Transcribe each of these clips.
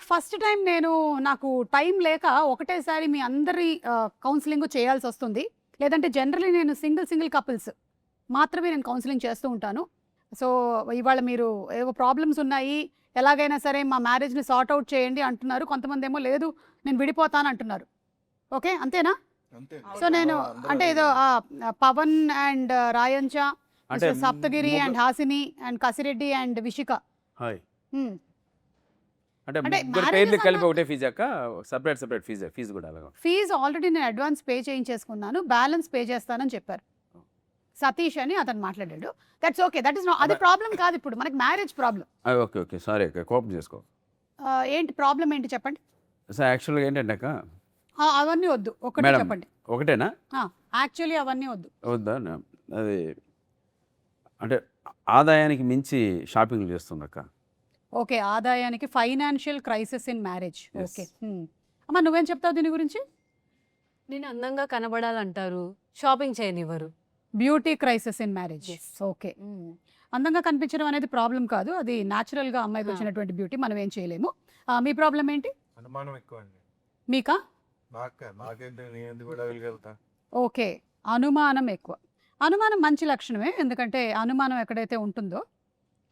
First time నాకు time లేక ఒకటేసారి మీ అందరి కౌన్సిలింగ్ చేయాల్సి వస్తుంది. లేదంటే జనరల్లీ నేను సింగిల్ కపుల్స్ మాత్రమే నేను కౌన్సిలింగ్ చేస్తూ ఉంటాను. సో, ఇవాళ మీరు ఏవో ప్రాబ్లమ్స్ ఉన్నాయి, ఎలాగైనా సరే మా మ్యారేజ్‌ని సార్ట్ ఔట్ చేయండి అంటున్నారు. కొంతమందేమో లేదు నేను విడిపోతాను అంటున్నారు. ఓకే. అంతేనా? అంతే. సో, నేను అంటే ఏదో పవన్ అండ్ రాయంచ, అంటే mister Saptagiri and Hasini and Kasireddy and Vishika. Hi హ్మ్. అంటే అంటే ముగ్గురు marriages పేర్లు కలిపి అన్నాక- ఒకటే ఫీజు అక్క, సెపరేట్ ఫీజు కూడా అలాగా. ఫీజు ఆల్రెడీ నేను అడ్వాన్స్ పే చేయించేసుకున్నాను. బ్యాలెన్స్ పే చేస్తానని చెప్పారు. సతీష్ అని అతను మాట్లాడాడు. That's okay. దట్ ఇస్ అది ప్రాబ్లం కాదు. ఇప్పుడు మనకి మ్యారేజ్ ప్రాబ్లం. ఓకే సారీ అక్క, కోపం చేసుకో. ఏంటి ప్రాబ్లం ఏంటి చెప్పండి. సార్ యాక్చువల్గా ఏంటంటే అక్క, అవన్నీ వద్దు, ఒకటి మేడం చెప్పండి. ఒకటేనా యాక్చువల్లీ అవన్నీ వద్దు. వద్దా? అది అంటే ఆదాయానికి మించి షాపింగ్ చేస్తుంది అక్క. ఓకే. ఆదాయానికి financial crisis in marriage. Yes. Okay. అమ్మ నువ్వేం చెప్తావు దీని గురించి? నేను అందంగా కనబడాలంటారు, షాపింగ్ చేయనివ్వరు. Beauty crisis in marriage. Yes. Okay. అందంగా కనిపించడం అనేది ప్రాబ్లం కాదు. అది న్యాచురల్గా అమ్మాయికి ఆ. వచ్చినటువంటి బ్యూటీ, మనం ఏం చేయలేము. మీ ప్రాబ్లం ఏంటి? అనుమానం ఎక్కువ అండి. మీకా? నాకేంటి నేను ఎందుకు కూడా వెళ్ళగలుగుతా? ఓకే. అనుమానం ఎక్కువ. అనుమానం మంచి లక్షణమే. ఎందుకంటే అనుమానం ఎక్కడైతే ఉంటుందో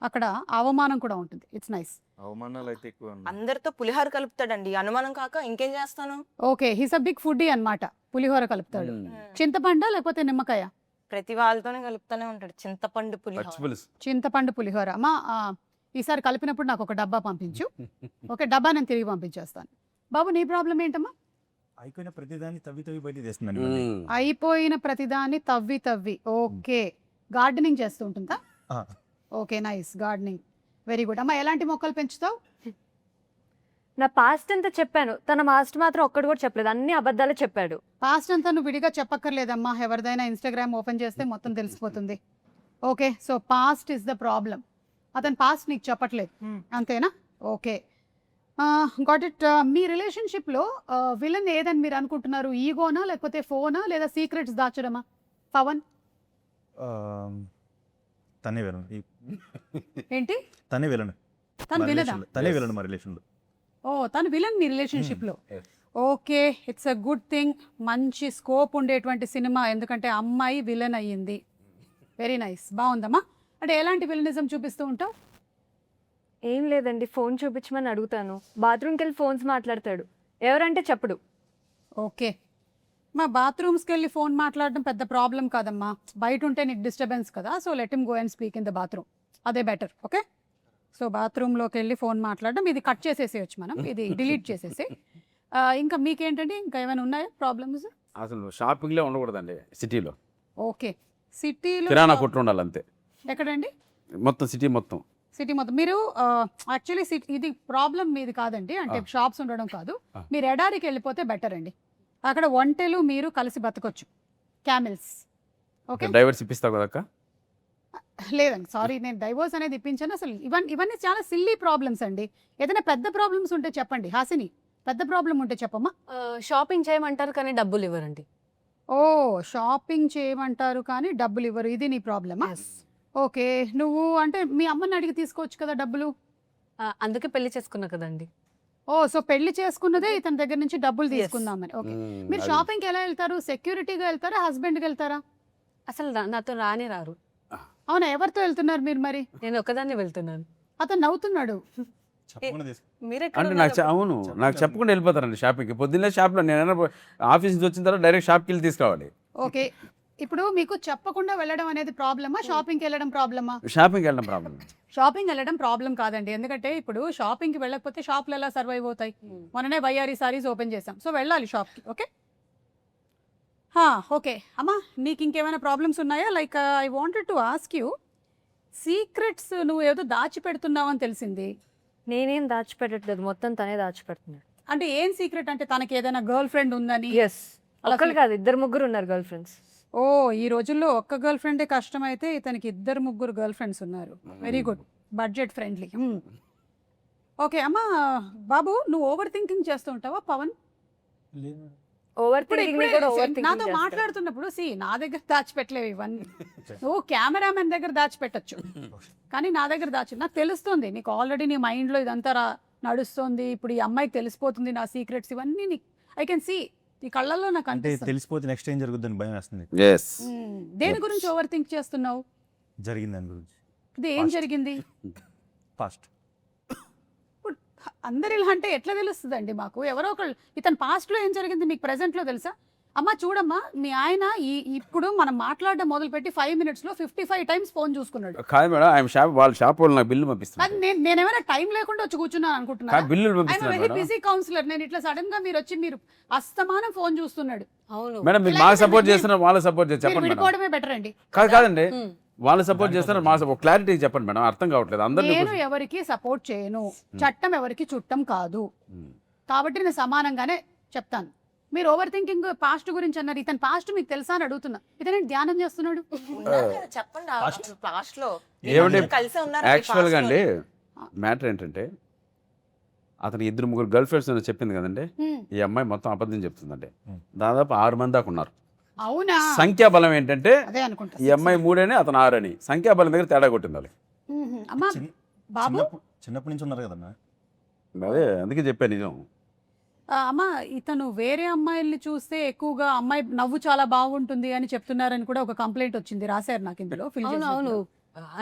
అక్కడ అవమానం కూడా ఉంటుంది. It's nice. అవమానాలు అయితే ఎక్కువ అండి. అందరితో పులిహార కలుపుతాడండి, అనుమానం కాక ఇంకేం చేస్తాను. Okay. He's a big foodie అన్నమాట. పులిహోర కలుపుతాడు. చింతపండా లేకపోతే నిమ్మకాయ? ప్రతి వాళ్ళతోనే కలుపుతానే ఉంటాడు చింతపండు పులిహార. పచ్చిపులుసు. చింతపండు పులిహోర. అమ్మా ఈసారి కలిపినప్పుడు నాకు ఒక డబ్బా పంపించు. ఓకే. డబ్బా నేను తిరిగి పంపించేస్తాను. బాబు నీ ప్రాబ్లం ఏంటమ్మా? అయిపోయిన ప్రతిదాన్ని తవ్వి బయట తెస్తున్నాను. అయిపోయిన ప్రతిదాన్ని తవ్వి. ఓకే. గార్డెనింగ్ చేస్తూ ఉంటుందా? Okay. Nice. Gardening very good. అమ్మా ఎలాంటి మొక్కలు పెంచుతావు? నా పాస్ట్ అంతా చెప్పాను, తన పాస్ట్ మాత్రం ఒక్కడు కూడా చెప్పలేదు, అన్ని అబద్ధాలే చెప్పాడు. పాస్ట్ అంతా నువ్వు విడిగా చెప్పక్కర్లేదమ్మా. ఎవరిదైనా ఇన్స్టాగ్రామ్ ఓపెన్ చేస్తే మొత్తం తెలిసిపోతుంది. Okay. So past is the problem. అతని పాస్ట్ నీకు చెప్పట్లేదు, అంతేనా? ఓకే. Got it. మీ రిలేషన్షిప్లో విలన్ ఏదని మీరు అనుకుంటున్నారు? ఈగోనా లేకపోతే ఫోనా లేదా సీక్రెట్స్ దాచడమా? పవన్ తనే వెళ్ళను ఏంటి? తనే వెళ్ళను తను విలదా? తనే వెళ్ళను మా రిలేషన్లో. ఓ తను విలన్ మీ రిలేషన్షిప్లో. Yes. Okay. It's a good thing. మంచి స్కోప్ ఉండేటువంటి సినిమా, ఎందుకంటే అమ్మాయి విలన్ అయ్యింది. Very nice. బాగుందమ్మా. అంటే ఎలాంటి విలనిజం చూపిస్తూ ఉంటావు? ఏం లేదండి, ఫోన్ చూపించమని అడుగుతాను, బాత్రూమ్కి వెళ్ళి ఫోన్స్ మాట్లాడతాడు, ఎవరంటే చెప్పడు. ఓకే. మా బాత్రూమ్స్కి వెళ్ళి ఫోన్ మాట్లాడడం పెద్ద ప్రాబ్లం కాదమ్మా. బయట ఉంటే నీకు డిస్టర్బెన్స్ కదా. So let him go and speak in the bathroom. అదే బెటర్. ఓకే. సో బాత్రూంలోకి వెళ్ళి ఫోన్ మాట్లాడడం, ఇది కట్ చేసేసేయచ్చు మనం, ఇది డిలీట్ చేసేసి. ఇంకా మీకేంటండి, ఇంకా ఏమైనా ఉన్నాయా ప్రాబ్లమ్స్? అసలు షాపింగ్లే ఉండకూడదండి సిటీలో. ఓకే. సిటీలో కిరాణా కొట్లు ఉండాలి అంతే, ఎక్కడండి? మొత్తం సిటీ మొత్తం. సిటీ మొత్తం. మీరు యాక్చువల్లీ ఇది ప్రాబ్లం మీది కాదండి, అంటే షాప్స్ ఉండడం కాదు. మీరు ఎడారికి వెళ్ళిపోతే బెటర్ అండి. అక్కడ ఒంటెలు మీరు కలిసి బతకొచ్చు, క్యామిల్స్. ఓకే. డైవర్స్ ఇప్పిస్తావు కదా అక్క? లేదండి, సారీ, నేను డైవోర్స్ అనేది ఇప్పించాను. అసలు ఇవన్నీ చాలా సిల్లీ ప్రాబ్లమ్స్ అండి. ఏదైనా పెద్ద ప్రాబ్లమ్స్ ఉంటే చెప్పండి. హాసిని, పెద్ద ప్రాబ్లం ఉంటే చెప్పమ్మా. షాపింగ్ చేయమంటారు కానీ డబ్బులు ఇవ్వరండి. ఓ షాపింగ్ చేయమంటారు కానీ డబ్బులు ఇవ్వరు, ఇది నీ ప్రాబ్లమా? ఓకే. నువ్వు అంటే మీ అమ్మని అడిగి తీసుకోవచ్చు కదా డబ్బులు. అందుకే పెళ్లి చేసుకున్నా కదండి. ఓ సో పెళ్లి చేసుకున్నదే ఇతని దగ్గర నుంచి డబ్బులు తీసుకుందామని. ఓకే. మీరు అది- షాపింగ్కి ఎలా వెళ్తారు? సెక్యూరిటీగా వెళ్తారా, హస్బెండ్కి వెళ్తారా? అసలు నాతో రానే రారు. అవునా? ఎవరితో వెళ్తున్నారు మీరు మరి? నేను ఒకదాన్ని వెళ్తున్నాను. అతను నవ్వుతున్నాడు. చెప్పకుండా తీసుకు మీరెక్కడ అంటే నాకు అవును, నాకు చెప్పకుండా వెళ్ళిపోతారండి షాపింగ్కి. పొద్దున్నే షాప్లో నేను ఆఫీస్ నుంచి వచ్చిన తర్వాత డైరెక్ట్ షాప్కి వెళ్ళి తీసుకురావాలి. ఓకే. ఇప్పుడు మీకు చెప్పకుండా వెళ్ళడం అనేది ప్రాబ్లమా, షాపింగ్కి వెళ్ళడం ప్రాబ్లమా? షాపింగ్కి వెళ్ళడం ప్రాబ్లం. షాపింగ్ వెళ్ళడం ప్రాబ్లం కాదండి. ఎందుకంటే ఇప్పుడు షాపింగ్కి వెళ్ళకపోతే షాప్లు ఎలా సర్వైవ్ అవుతాయి? మొన్ననే వయ్యారి సారీస్ ఓపెన్ చేసాం, సో వెళ్ళాలి షాప్కి. ఓకే. ఓకే అమ్మా, నీకు ఇంకేమైనా ప్రాబ్లమ్స్ ఉన్నాయా? Like I wanted to ask you, secrets నువ్వు ఏదో దాచిపెడుతున్నావు అని తెలిసింది. నేనేం దాచిపెట్టట్లేదు, మొత్తం తనే దాచిపెడుతున్నాడు. అంటే ఏం సీక్రెట్? అంటే తనకి ఏదైనా గర్ల్ ఫ్రెండ్ ఉందని? ఎస్, ఒకళ్ళు కాదు, 2-3 ఉన్నారు గర్ల్ ఫ్రెండ్స్. ఓ ఈ రోజుల్లో ఒక్క గర్ల్ ఫ్రెండే కష్టమైతే ఇతనికి 2-3 గర్ల్ ఫ్రెండ్స్ ఉన్నారు. Very good. Budget friendly. Okay అమ్మా. బాబు, నువ్వు ఓవర్ థింకింగ్ చేస్తూ ఉంటావా పవన్? ఓవర్ ఇప్పుడు థింకింగ్ ఇప్పుడే కూడా ఓవర్ నాతో థింకింగ్ మాట్లాడుతున్నప్పుడు నా దగ్గర దాచిపెట్టలేవు ఇవన్నీ. నువ్వు కెమెరామెన్ దగ్గర దాచిపెట్టచ్చు, కానీ నా దగ్గర నాకు తెలుస్తుంది నీకు ఆల్రెడీ నీ మైండ్లో ఇదంతా నడుస్తోంది, ఇప్పుడు ఈ అమ్మాయికి తెలిసిపోతుంది నా సీక్రెట్స్, ఇవన్నీ ఐ కెన్ సీ ఈ కళ్ళల్లో నాకు అంటే అనిపిస్తుంది. తెలిసిపోతే నెక్స్ట్ ఏం జరుగుతుందని భయం వేస్తుంది. ఎస్ దేని గురించి ఓవర్ థింక్ చేస్తున్నావు? జరిగింది దాని గురించి. ఇది ఏం Past. జరిగింది? ఫాస్ట్ ఇప్పుడు అందరు ఇలా అంటే ఎట్లా తెలుస్తుందండి మాకు? ఎవరో ఒకళ్ళు ఇతను పాస్ట్లో ఏం జరిగింది మీకు ప్రెసెంట్లో తెలుసా? అమ్మ చూడమ్మా, మీ ఆయన ఇప్పుడు మనం మాట్లాడడం మొదలుపెట్టి 5 minutesలో 55 times ఫోన్ చూసుకున్నాడు. కాదు మేడం, ఆయన వాళ్ళ షాప్ వాళ్ళు నాకు బిల్లు అది పంపిస్తున్నారు. నేనేమైనా టైం లేకుండా వచ్చి కూర్చున్నాను అనుకుంటున్నా? బిల్లులు ఐఎమ్ పంపిస్తున్నారు వెరీ మేడం. Busy councillor. నేను ఇట్లా సడన్ గా మీరు వచ్చి మీరు అస్తమానం ఫోన్ చూస్తున్నాడు. అవును. మేడం మీరు మాకు సపోర్ట్ చేస్తున్నారు, వాళ్ళకి సపోర్ట్ చేసి మీరు చెప్పండి మేడం. విడిపోవడమే బెటర్ అండి. కాదండి, వాళ్ళు సపోర్ట్ చేస్తున్నారు, మా సపోర్ట్ క్లారిటీ చెప్పండి మేడం, అర్థం కావట్లేదు అందరినీ. నేను ఎవరికి సపోర్ట్ చేయను, చట్టం ఎవరికి చుట్టం కాదు, కాబట్టి నేను సమానంగానే చెప్తాను. మీరు ఓవర్ థింకింగ్ పాస్ట్ గురించి అన్నారు. ఇతను పాస్ట్ మీకు తెలుసా అని అడుగుతున్నా. ఇతను ధ్యానం చేస్తున్నాడు. ఉన్నారు కదా, చెప్పండి లాస్ట్ లో ఏమండి, కలిసే ఉన్నారు. యాక్చువల్గా అండి మ్యాటర్ ఏంటంటే అతను 2-3 గర్ల్ ఫ్రెండ్స్ చెప్పింది కదండి, ఈ అమ్మాయి మొత్తం అబద్ధం చెప్తుందండి. దాదాపు 6 మంది దాకా ఉన్నారు. అవునా? సంఖ్యాబలం ఏంటంటే అదే అనుకుంటా. ఈ అమ్మాయి 3 అని అతను 6 అని, సంఖ్యాబలం దగ్గర తేడా కొట్టింది వాళ్ళకి. అమ్మా బాబు, చిన్నప్పటి నుంచి ఉన్నారు కదన్నా. అదే అందుకే చెప్పాను నిజం. అమ్మా ఇతను వేరే అమ్మాయిల్ని చూస్తే ఎక్కువగా అమ్మాయి నవ్వు చాలా బాగుంటుంది అని చెప్తున్నారని కూడా ఒక కంప్లైంట్ వచ్చింది. రాశారు నాకు ఇందులో. అవును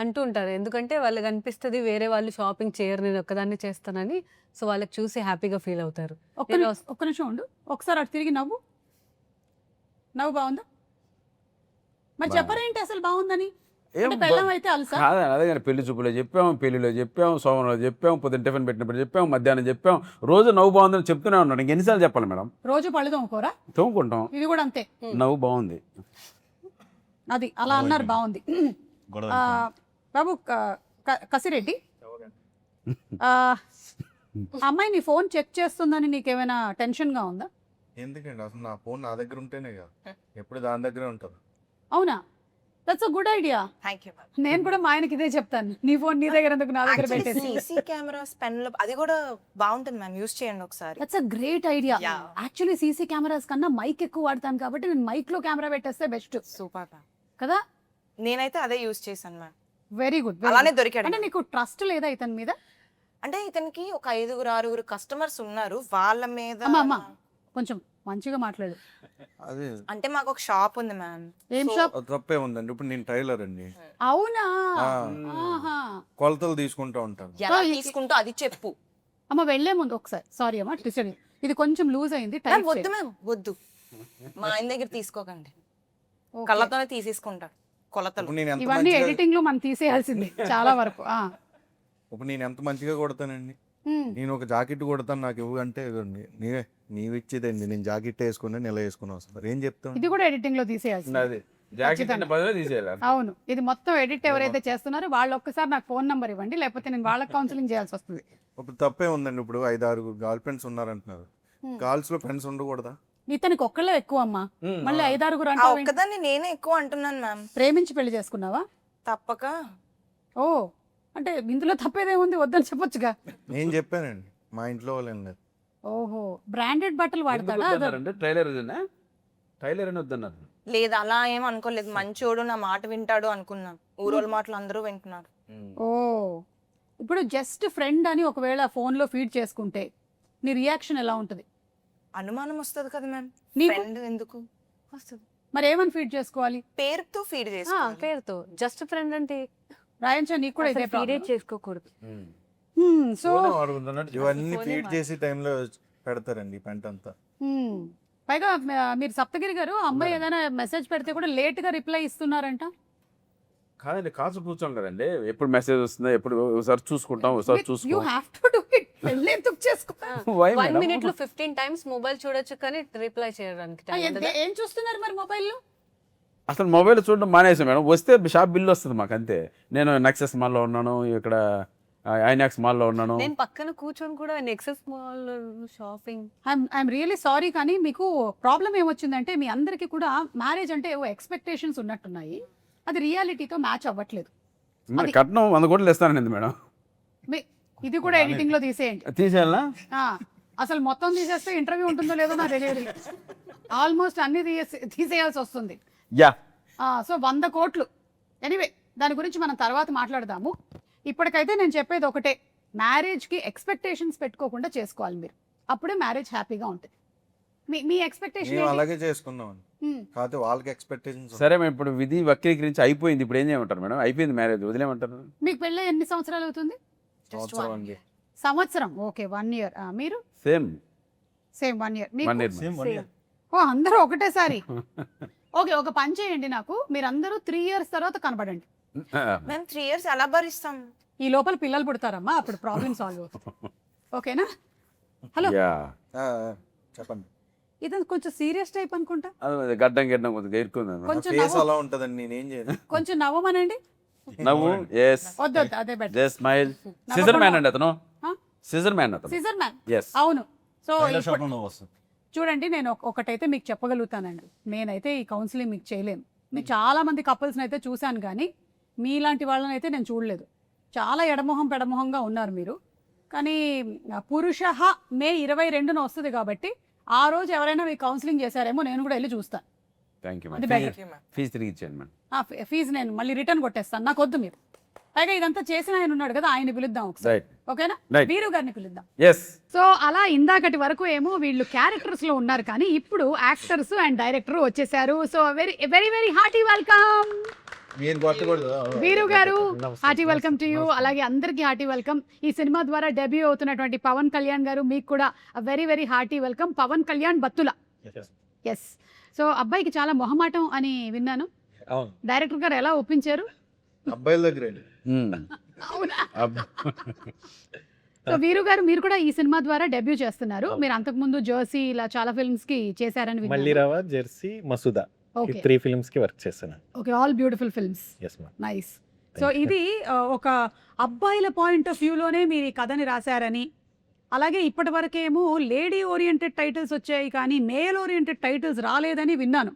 అంటూ ఉంటారు. ఎందుకంటే వాళ్ళకి అనిపిస్తుంది వేరే వాళ్ళు షాపింగ్ చేయరు, నేను ఒక్కదాన్ని చేస్తానని. సో వాళ్ళకి చూసి హ్యాపీగా ఫీల్ అవుతారు. ఒక్క నిమిషం ఉండు, ఒకసారి అటు తిరిగి నవ్వు. నవ్వు బాగుందా? మరి చెప్పరేంటి అసలు బాగుందని? అంటే బెల్లం అయితే అలసా? కాదండి, అదే కానీ పెళ్లి చూపులో చెప్పాం, పెళ్లిలో చెప్పాం, సోమవారం చెప్పాం, పొద్దున్న టిఫిన్ పెట్టినప్పుడు చెప్పాం, మధ్యాహ్నం చెప్పాం, రోజు నవ్వు బాగుందని చెప్తూనే ఉన్నాడు. ఇంకెన్నిసార్లు చెప్పాలి మేడం? రోజు పళ్ళు తోముకోరా? తోముకుంటాం. ఇది కూడా అంతే. నవ్వు బాగుంది, అది అలా అన్నారు, బాగుంది. గొడవ ఆ, బాబు కసిరెడ్డి, ఆ అమ్మాయి నీ ఫోన్ చెక్ చేస్తుందని నీకేమైనా టెన్షన్గా ఉందా? ఎందుకండి అసలు నా ఫోన్ నా దగ్గర ఉంటేనే కదా, ఎప్పుడు దాని దగ్గరే ఉంటుంది. అవునా? That's a good idea. Thank you. నేను కూడా మా ఆయనకి ఇదే చెప్తాను, నీ ఫోన్ నీ దగ్గర ఎందుకు, నా దగ్గర పెట్టేసి. సీసీ కెమెరాస్ పెన్ లో అది కూడా బాగుంటుంది మ్యామ్, యూజ్ చేయండి ఒకసారి. That's a great idea. Yeah. Actually CC cameras కన్నా మైక్ ఎక్కువ వాడతాను కాబట్టి నేను మైక్ లో కెమెరా పెట్టేస్తే బెస్ట్ సూపర్ మ్యామ్. కదా. నేనైతే అదే యూజ్ చేశాను మ్యామ్. Very good. అలానే దొరికాడు. అంటే నీకు ట్రస్ట్ లేదా ఇతని మీద? అంటే ఇతనికి ఒక 5-6 కస్టమర్స్ ఉన్నారు, వాళ్ళ మీద. అమ్మా కొంచెం మంచిగా మాట్లాడు. అదే అంటే మాకు ఒక షాప్ ఉంది మ్యామ్. ఏం షాప్? అది తప్పే ఉందండి. ఇప్పుడు నేను టైలర్ అండి, అవునా? ఆ. ఆహా. కొలతలు తీసుకుంటూ ఉంటాను. ఎలా So, తీసుకుంటూ అది చెప్పు అమ్మ వెళ్లే ముందు ఒకసారి సారీ అమ్మా, డిస్టర్బ్. ఇది కొంచెం లూజ్ అయింది, మ్యామ్. టైట్ వద్దు మ్యామ్, వద్దు. మా ఆయన దగ్గర తీసుకోకండి, కళ్ళతోనే తీసేసుకుంటాడు కొలతలు. ఇప్పుడు నేను ఎంత ఇవన్నీ మంచిగా ఎడిటింగ్ లో మనం తీసేయాల్సింది చాలా వరకు. ఇప్పుడు నేను ఎంత మంచిగా కొడతానండి. నేను ఒక జాకెట్ కొడతాను, నాకు ఇవ్వు అంటే ఇవ్వండి. నీవు ఇచ్చేదండి, నేను జాకెట్ వేసుకుని నెల వేసుకుని వస్తాను. ఏం చెప్తాను? ఇది కూడా ఎడిటింగ్ లో తీసేయాల్సింది. అది జాకెట్ బదులు తీసేయాలి. అవును, ఇది మొత్తం ఎడిట్ ఎవరైతే చేస్తున్నారో వాళ్ళు ఒక్కసారి నాకు ఫోన్ నంబర్ ఇవ్వండి, లేకపోతే నేను వాళ్ళకి కౌన్సిలింగ్ చేయాల్సి వస్తుంది. ఇప్పుడు తప్పే ఉందండి. ఇప్పుడు 5-6 గర్ల్ ఫ్రెండ్స్ ఉన్నారంటున్నారు. గర్ల్స్ లో ఫ్రెండ్స్ ఉండకూడదా? ఇతనికి ఒక్కళ్ళే ఎక్కువ అమ్మా, మళ్ళీ 5-6 ఆ అంటే ఒక్కదాన్ని నేనే ఎక్కువ అంటున్నాను మ్యామ్. ప్రేమించి పెళ్లి చేసుకున్నావా? తప్పక. ఓ, అంటే ఇందులో తప్పేదేముంది, వద్దని చెప్పొచ్చుగా. నేను చెప్పానండి, మా ఇంట్లో వాళ్ళు ఏం లేదు. ఓహో, బ్రాండెడ్ బట్టలు వాడతాడా? టైలర్ టైలర్ అని వద్దన్నారు. లేదు, అలా ఏం అనుకోలేదు. మంచోడు, నా మాట వింటాడు అనుకున్నాం. ఊరోళ్ళ మాటలు అందరూ వింటున్నారు. ఓ, ఇప్పుడు జస్ట్ ఫ్రెండ్ అని ఒకవేళ ఫోన్ లో ఫీడ్ చేసుకుంటే నీ రియాక్షన్ ఎలా ఉంటది? అనుమానం వస్తుంది కదా మ్యామ్. నీకు? ఫ్రెండ్ ఎందుకు వస్తుంది మరి ఏమని ఫీడ్ చేసుకోవాలి? పేరుతో ఫీడ్ చేసుకోవాలి. పేరుతో. జస్ట్ ఫ్రెండ్ అంటే రాయంచా నీకు కూడా ఇదే ఫీడ్ చేసుకోకూడదు. సో ఇవన్నీ ఫీడ్ చేసి టైంలో పెడతారండి ఈ పెంట అంతా. పైగా మీరు సప్తగిరి గారు, అమ్మాయి ఏదైనా మెసేజ్ పెడితే కూడా లేట్ గా రిప్లై ఇస్తున్నారంట. కాదండి, కాసు కూర్చోం కదండి, ఎప్పుడు మెసేజ్ వస్తుందా, ఎప్పుడు ఒకసారి చూసుకుంటాం, ఒకసారి యూ చూసుకో. Have to do it. పెళ్లి ఎందుకు చేసుకో? Why, 1 madam? minute లో 15 times మొబైల్ చూడొచ్చు కానీ రిప్లై చేయడానికి time ఉండదా? ఏం చూస్తున్నారు మరి మొబైల్లో? అసలు మొబైల్ చూడడం మానేసాం మేడం. వస్తే షాప్ బిల్ వస్తుంది మాకు అంతే. నేను నెక్సెస్ మాల్లో ఉన్నాను, ఇక్కడ ఐనాక్స్ మాల్లో ఉన్నాను. నేను పక్కన కూర్చొని కూడా nexus mall shopping. I'm really sorry, కానీ మీకు ప్రాబ్లం ఏమొచ్చిందంటే మీ అందరికీ కూడా మ్యారేజ్ అంటే ఏవో ఎక్స్పెక్టేషన్స్ ఉన్నట్టున్నాయి, అది రియాలిటీతో మ్యాచ్ అవ్వట్లేదు. మరి కట్నం 100 కోట్లు ఇస్తానండి మేడం. ఇది కూడా ఎడిటింగ్ లో తీసేయండి. తీసేయాలా? అసలు మొత్తం తీసేస్తే ఇంటర్వ్యూ ఉంటుందో లేదో నాకు తెలియదు. ఆల్మోస్ట్ అన్ని తీసేయాల్సి వస్తుంది. యా. సో 100 కోట్లు. ఎనీవే, దాని గురించి మనం తర్వాత మాట్లాడదాము. ఇప్పటికైతే నేను చెప్పేది ఒకటే, మ్యారేజ్కి ఎక్స్పెక్టేషన్స్ పెట్టుకోకుండా చేసుకోవాలి మీరు, అప్పుడే మ్యారేజ్ హ్యాపీగా ఉంటుంది. మీ ఎక్స్పెక్టేషన్ మేము అలాగే చేసుకున్నాం. కాకపోతే వాళ్ళకి ఎక్స్పెక్టేషన్స్. సరే మేము ఇప్పుడు విధి వక్రీకరించి అయిపోయింది, ఇప్పుడు ఏం చేయమంటారు మేడం? అయిపోయింది మ్యారేజ్, వదిలేమంటారు? మీకు పెళ్ళి ఎన్ని సంవత్సరాలు అవుతుంది? సంవత్సరం అండి. సంవత్సరం, ఓకే. 1 year. మీరు same same 1 year. 1 year. Same 1 year. ఓ అందరూ ఒకటేసారి. ఓకే, ఒక పని చేయండి, నాకు మీరందరూ 3 years తర్వాత కనబడండి. మేము 3 years ఎలా భరిస్తాం? ఈ లోపల పిల్లలు పుడతారమ్మా, అప్పుడు ప్రాబ్లమ్ సాల్వ్ అవుతుంది. ఓకేనా? హలో, యా, ఆ, చెప్పండి. ఇదంతా కొంచెం సీరియస్ టైప్ అనుకుంటా. అది గడ్డం గడ్డం కొద్దిగా ఎరుకుంది. కొంచెం ఫేస్ అలా ఉంటదండి, నేనేం చేయను. కొంచెం నవ్వమనండి. నవ్వు, ఎస్, వద్దు వద్దు, అదే better. Just smile. Scissor man అండి అతను, సిజర్ మ్యాన్ అతను. Scissor man, yes. అవును. సో టైలర్ షాప్లో నువ్వు వస్తుంది. చూడండి, నేను ఒకటైతే మీకు చెప్పగలుగుతానండి, నేనైతే ఈ కౌన్సిలింగ్ మీకు చేయలేను. నేను చాలా మంది కపుల్స్ని అయితే చూశాను, కానీ మీలాంటి వాళ్ళని అయితే నేను చూడలేదు. చాలా ఎడమొహం పెడమొహంగా ఉన్నారు మీరు. కానీ పురుష మే 22న వస్తుంది కాబట్టి ఆ రోజు ఎవరైనా మీకు కౌన్సిలింగ్ చేశారేమో, నేను కూడా వెళ్ళి చూస్తాను. థ్యాంక్ యూ అది మేడం. better. ఫీజు తిరిగి ఇచ్చేయండి మేడం. ఫీజు నేను మళ్ళీ రిటర్న్ కొట్టేస్తాను, నాకు వద్దు మీరు. పైగా ఇదంతా చేసిన ఆయన ఉన్నాడు కదా, ఆయన పిలుద్దాం ఒకసారి. రైట్, ఓకేనా? Right. వీరు గారిని పిలుద్దాం. ఎస్. సో అలా ఇందాకటి వరకు ఏమో వీళ్ళు క్యారెక్టర్స్ లో ఉన్నారు, కానీ ఇప్పుడు యాక్టర్స్ అండ్ డైరెక్టర్ వచ్చేసారు. So very very very hearty welcome మీరు కొట్టకూడదు. వీరు గారు, హార్టీ వెల్కమ్ టు యూ. అలాగే అందరికీ హార్టీ వెల్కమ్. ఈ సినిమా ద్వారా డెబ్యూ అవుతున్నటువంటి పవన్ కళ్యాణ్ గారు, మీకు కూడా very very hearty welcome. Pawan Kalyan Battula. Yes. So అబ్బాయికి చాలా మొహమాటం అని విన్నాను, డైరెక్టర్ గారు ఎలా ఒప్పించారు? అబ్బాయిల దగ్గర అవునా? సో వీరు గారు, మీరు కూడా ఈ సినిమా ద్వారా డెబ్యూ చేస్తున్నారు. మీరు అంతకుముందు జర్సీ ఇలా చాలా ఫిల్మ్స్ కి చేశారని విన్నాను. మల్లిరావ, జెర్సీ, మసూదా, ఈ ఓకే 3 ఫిల్మ్స్ కి వర్క్ చేశాను. Okay, all beautiful films. Yes ma'am. Nice. So ఇది ఒక అబ్బాయిల పాయింట్ ఆఫ్ వ్యూలోనే మీరు ఈ కథని రాశారని, అలాగే ఇప్పటి వరకేమో లేడీ ఓరియంటెడ్ టైటిల్స్ వచ్చాయి కానీ మేల్ ఓరియంటెడ్ టైటిల్స్ రాలేదని విన్నాను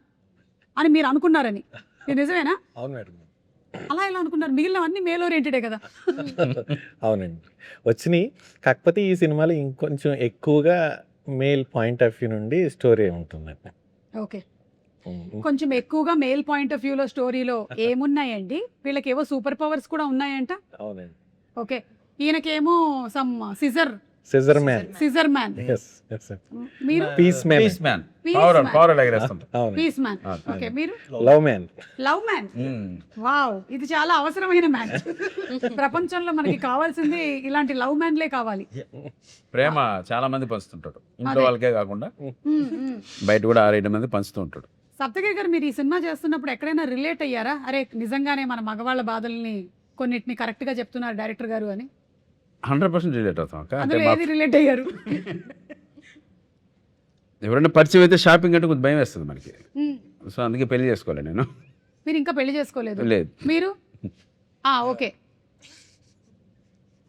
అని మీరు అనుకున్నారని, ఇది నిజమేనా? అవును మేడం. అలా ఎలా అనుకున్నారు? మిగిలినవన్నీ మేల్ ఓరియంటెడే కదా. అవునండి, వచ్చినాయి. కాకపోతే ఈ సినిమాలో ఇంకొంచెం ఎక్కువగా మేల్ పాయింట్ ఆఫ్ వ్యూ నుండి స్టోరీ ఉంటుందండి. ఓకే, కొంచెం ఎక్కువగా మేల్ పాయింట్ ఆఫ్ వ్యూలో స్టోరీలో ఏమున్నాయండి? వీళ్ళకేవో సూపర్ పవర్స్ కూడా ఉన్నాయంట. అవునండి. ఓకే, ఈయనకేమో some scissor scissor man. Man. Yes yes. మీరు peace man. Peace man, Peace power man. Power ఎగరేస్తాం. అవును. Peace man. ఓకే, మీరు love man. Love man. Wow, ఇది చాలా అవసరమైన మ్యాన్. ప్రపంచంలో మనకి కావాల్సింది ఇలాంటి లవ్ మ్యాన్లే కావాలి. ప్రేమ చాలా మంది పంచుతుంటాడు, ఇంట్లో అదే. వాళ్ళకే కాకుండా మ్మ్, మ్మ్. బయట కూడా 6-7 మంది పంచుతూ ఉంటాడు. సప్తగిరి గారు, మీరు ఈ సినిమా చేస్తున్నప్పుడు ఎక్కడైనా రిలేట్ అయ్యారా? అరే నిజంగానే మన మగవాళ్ళ బాధల్ని కొన్నిటిని కరెక్ట్ గా చెప్తున్నారు డైరెక్టర్ గారు అని? 100% రిలేట్ అవుతాం అక్క. అంటే అందులో మా- ఏది రిలేట్ అయ్యారు? ఎవరైనా పరిచయం అయితే షాపింగ్ అంటే కొంచెం భయం వేస్తుంది మనకి, మ్మ్. సో అందుకే పెళ్లి చేసుకోవాలి నేను. మీరు ఇంకా పెళ్లి చేసుకోలేదు? లేదు. మీరు ఓకే.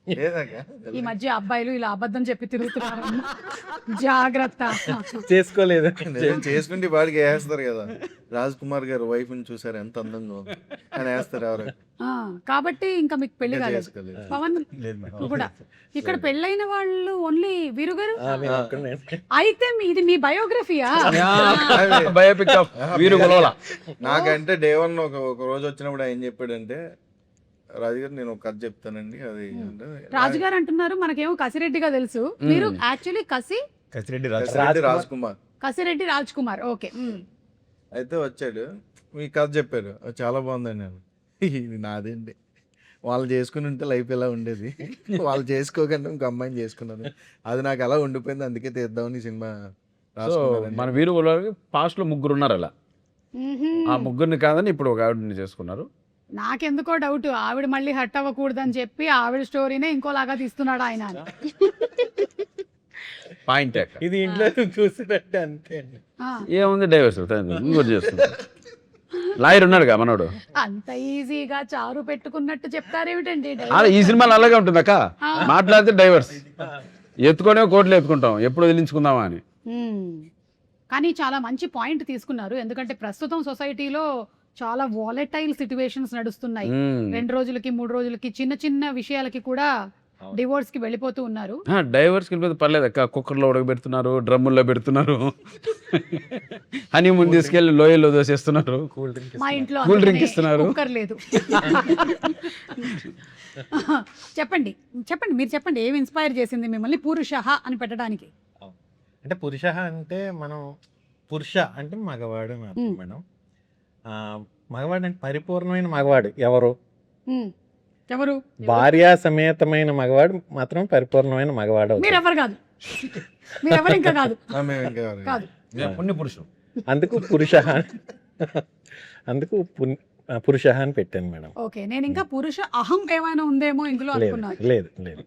లేదక్క. ఈ మధ్య అబ్బాయిలు ఇలా అబద్ధం చెప్పి తిరుగుతున్నారు, జాగ్రత్త. చేసుకోలేదు. నేను చేసుకుంటే వాడికి వేస్తారు కదా. రాజ్ కుమార్ గారు వైఫ్ ని చూసారు ఎంత అందంగా ఉంది అని వేస్తారు ఎవరు. ఆ, కాబట్టి ఇంకా మీకు పెళ్లి కాలేదు. చేసుకోలేదు. పవన్ లేదు మేడం. కూడా ఇక్కడ పెళ్ళైన వాళ్ళు ఓన్లీ వీరు గారు. నేను ఒక్కనే. అయితే ఇది మీ బయోగ్రఫీయా? బయోపిక్ ఆఫ్ వీరు గొలవల. నాకంటే డే 1 ఒక రోజు వచ్చినప్పుడు ఆయన చెప్పాడంటే, రాజుగారు నేను ఒక కథ చెప్తానండి, అది అంటే రాజుగారు అంటున్నారు, మనకేమో కసిరెడ్డిగా తెలుసు. మీరు యాక్చువల్లీ కసిరెడ్డి కసిరెడ్డి రాజ్ కుమార్. కసిరెడ్డి రాజ్ కుమార్. ఓకే. అయితే వచ్చాడు, మీ కథ చెప్పారు, అది చాలా బాగుందండి. నేను ఇది నాదేంటి, వాళ్ళు చేసుకుని ఉంటే లైఫ్ ఎలా ఉండేది, వాళ్ళు చేసుకోకుండా ఇంకో అమ్మాయిని చేసుకున్నాను, అది నాకు అలా ఉండిపోయింది, అందుకే తీద్దామని సినిమా సో రాసుకున్నానండి. మన వీరు గొలవలకి పాస్ట్ లో 3 ఉన్నారు అలా. ఆ 3 కాదని ఇప్పుడు ఒక ఆవిడని చేసుకున్నారు. నాకెందుకో డౌట్, ఆవిడ మళ్ళీ హట్ అవ్వకూడదని చెప్పి ఆవిడ స్టోరీనే ఇంకోలాగా తీస్తున్నాడు ఆయన అని. పాయింట్ ఇది ఇంట్లో చూసినట్టే అంతే అండి. ఆ, ఏముంది, డైవర్స్ ఇంకోటి చేస్తుంది. లాయర్ ఉన్నాడుగా మనోడు. అంత ఈజీగా చారు పెట్టుకున్నట్టు చెప్తారేమిటండి? అలా ఈ సినిమాలో అలాగే ఉంటుంది అక్క, మాట్లాడితే డైవర్స్, ఎత్తుకొనే కోట్లు ఎత్తుకుంటాం, ఎప్పుడు వదిలించుకుందామా అని. కానీ చాలా మంచి పాయింట్ తీసుకున్నారు, ఎందుకంటే ప్రస్తుతం సొసైటీలో చాలా వాలటైల్ సిచ్యువేషన్స్ నడుస్తున్నాయి. 2 రోజులకి 3 రోజులకి చిన్న చిన్న విషయాలకి కూడా డివోర్స్ కి వెళ్ళిపోతూ ఉన్నారు. డైవర్స్కి వెళ్ళిపోతే పర్లేదు అక్క, కుక్కర్లో ఉడకబెడుతున్నారు, డ్రమ్ముల్లో పెడుతున్నారు, హనీమూన్ తీసుకెళ్ళి లోయల్లో దోసేస్తున్నారు, మా ఇంట్లో కూల్ డ్రింక్ అందుకనే ఇస్తున్నారు. కుక్కర్ లేదు. చెప్పండి చెప్పండి, మీరు చెప్పండి, ఏమి ఇన్స్పైర్ చేసింది మిమ్మల్ని పురుష అని పెట్టడానికి? అంటే పురుష అంటే మనం పురుష అంటే మగవాడు అని అర్థం మేడం. మగవాడు అంటే పరిపూర్ణమైన మగవాడు ఎవరు? ఎవరు? భార్యా సమేతమైన మగవాడు మాత్రం పరిపూర్ణమైన మగవాడు అవుతాడు. మీరెవరు కాదు, మీరెవరు ఇంకా కాదు, మేము ఇంకా ఎవరు? కాదు. పుణ్య పురుషుడు. అందుకు పురుష అందుకు పురుష అని పెట్టాను మేడం. ఓకే, నేను ఇంకా పురుష అహం ఏమైనా ఉందేమో ఇందులో లేదు అనుకున్నాను. లేదు లేదు.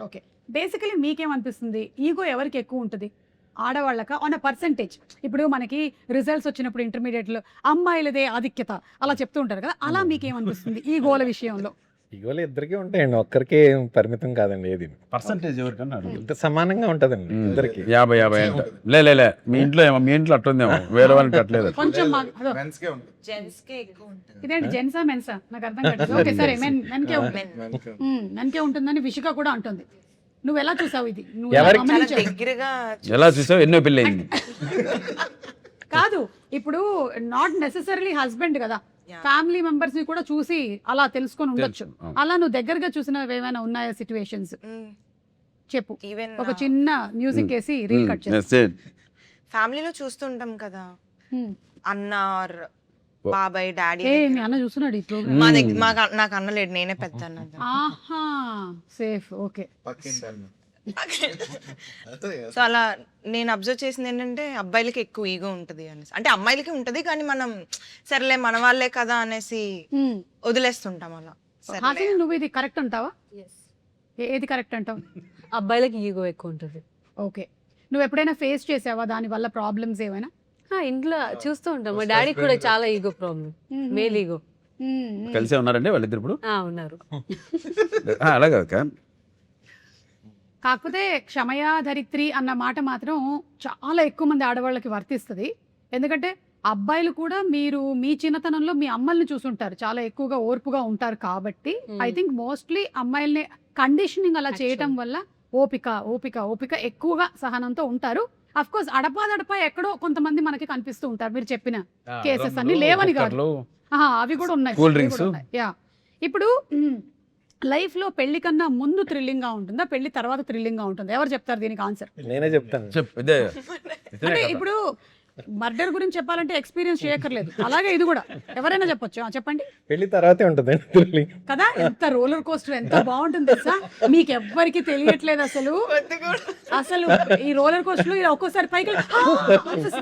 ఓకే, బేసికలీ మీకేమనిపిస్తుంది, ఈగో ఎవరికి ఎక్కువ ఉంటుంది? ఆడవాళ్ళక ఆన్ అ పర్సెంటేజ్? ఇప్పుడు మనకి రిజల్ట్స్ వచ్చినప్పుడు ఇంటర్మీడియట్లో అమ్మాయిలదే ఆధిక్యత అలా చెప్తూ ఉంటారు కదా, అలా మీకేమనిపిస్తుంది ఈగోల విషయంలో? ఇవాళ ఇద్దరికీ ఉంటాయండి, ఒక్కరికే పరిమితం కాదండి ఏది. పర్సంటేజ్ ఎవరికన్నా అడుగు. ఇంత సమానంగా ఉంటుందండి ఇద్దరికి. 50 అంట. లే మీ ఇంట్లో అట్టుందేమో, వేరే వాళ్ళకి అట్లేదు. కొంచెం Men's కే ఉంటుంది. జెంట్స్ కే ఎక్కువ ఉంటుంది. ఇదేంటి జెన్సా మెన్సా నాకు అర్థం కాదు. ఓకే సరే, మెన్కే ఉంటుంది, Men's కే. మెన్కే ఉంటుందని విషిక కూడా అంటుంది. నువ్వు ఎలా చూసావు ఇది? నువ్వు ఎవరికి ఎలా చాలా గమనించావు? దగ్గరగా ఎలా చూసావు, ఎన్నో పెళ్ళి అయింది. కాదు, ఇప్పుడు నాట్ నెసెసరీలీ హస్బెండ్ కదా, ఫ్యామిలీ మెంబర్స్ ని కూడా చూసి అలా తెలుసుకొని ఉండొచ్చు. అవును. అలా నువ్వు దగ్గరగా చూసినవి ఏమైనా ఉన్నాయా సిచ్యువేషన్స్? చెప్పు. ఈవెన్ ఒక చిన్న మ్యూజిక్ వేసి రీల్ కట్ చేసి. That's it. ఫ్యామిలీలో చూస్తుంటాం కదా, అన్న or బాబాయ్ డాడీ ఏ మీ అన్న చూస్తున్నాడు ఈ ప్రోగ్రామ్? మా దగ్గర నాకు అన్న లేడు, నేనే పెద్ద అన్న. ఆహా, సేఫ్. ఓకే, పక్కింటి అన్న. సో అలా నేను అబ్జర్వ్ చేసింది ఏంటంటే అబ్బాయిలకి ఎక్కువ ఈగో ఉంటుంది అనేసి. అంటే అమ్మాయిలకి ఉంటుంది కానీ మనం సరేలే మన వాళ్ళే కదా అనేసి వదిలేస్తుంటాం అలా. సరే హాసిని, నువ్వు ఇది కరెక్ట్ అంటావా? ఏది కరెక్ట్ అంటావు? అబ్బాయిలకి ఈగో ఎక్కువ ఉంటుంది. ఓకే, నువ్వు ఎప్పుడైనా ఫేస్ చేసావా దాని వల్ల ప్రాబ్లమ్స్ ఏమైనా? ఇంట్లో చూస్తూ ఉంటాం, మా డాడీకి కూడా చాలా ఈగో ప్రాబ్లం, మేల్ ఈగో. కలిసే ఉన్నారండి వాళ్ళిద్దరు ఇప్పుడు? ఉన్నారు. అలా కాదు, కాకపోతే క్షమయా ధరిత్రి అన్న మాట మాత్రం చాలా ఎక్కువ మంది ఆడవాళ్ళకి వర్తిస్తుంది. ఎందుకంటే అబ్బాయిలు కూడా మీరు మీ చిన్నతనంలో మీ అమ్మల్ని చూసుంటారు, చాలా ఎక్కువగా ఓర్పుగా ఉంటారు కాబట్టి ఐ థింక్ మోస్ట్లీ అమ్మాయిల్ని కండిషనింగ్ అలా చేయటం వల్ల ఓపిక ఓపిక ఓపిక ఎక్కువగా సహనంతో ఉంటారు. అఫ్ కోర్స్ అడపా ఎక్కడో కొంతమంది మనకి కనిపిస్తూ ఉంటారు, మీరు చెప్పిన కేసెస్ అన్ని లేవని కాదు, అవి కూడా ఉన్నాయి, కూల్ డ్రింక్స్. యా. ఇప్పుడు లైఫ్ లో పెళ్లి కన్నా ముందు థ్రిల్లింగ్ గా ఉంటుందా, పెళ్లి తర్వాత థ్రిల్లింగ్ గా ఉంటుందా? ఎవరు చెప్తారు దీనికి ఆన్సర్? నేనే చెప్తాను. అంటే ఇప్పుడు మర్డర్ గురించి చెప్పాలంటే ఎక్స్పీరియన్స్ చేయక్కర్లేదు, అలాగే ఇది కూడా ఎవరైనా చెప్పొచ్చు. చెప్పండి. పెళ్లి తర్వాతే ఉంటుంది కదా, ఎంత రోలర్ కోస్టర్, ఎంత బాగుంటుంది తెలుసా? మీకు ఎవ్వరికి తెలియట్లేదు అసలు. అసలు ఈ రోలర్ కోస్టర్ ఒక్కోసారి పైకి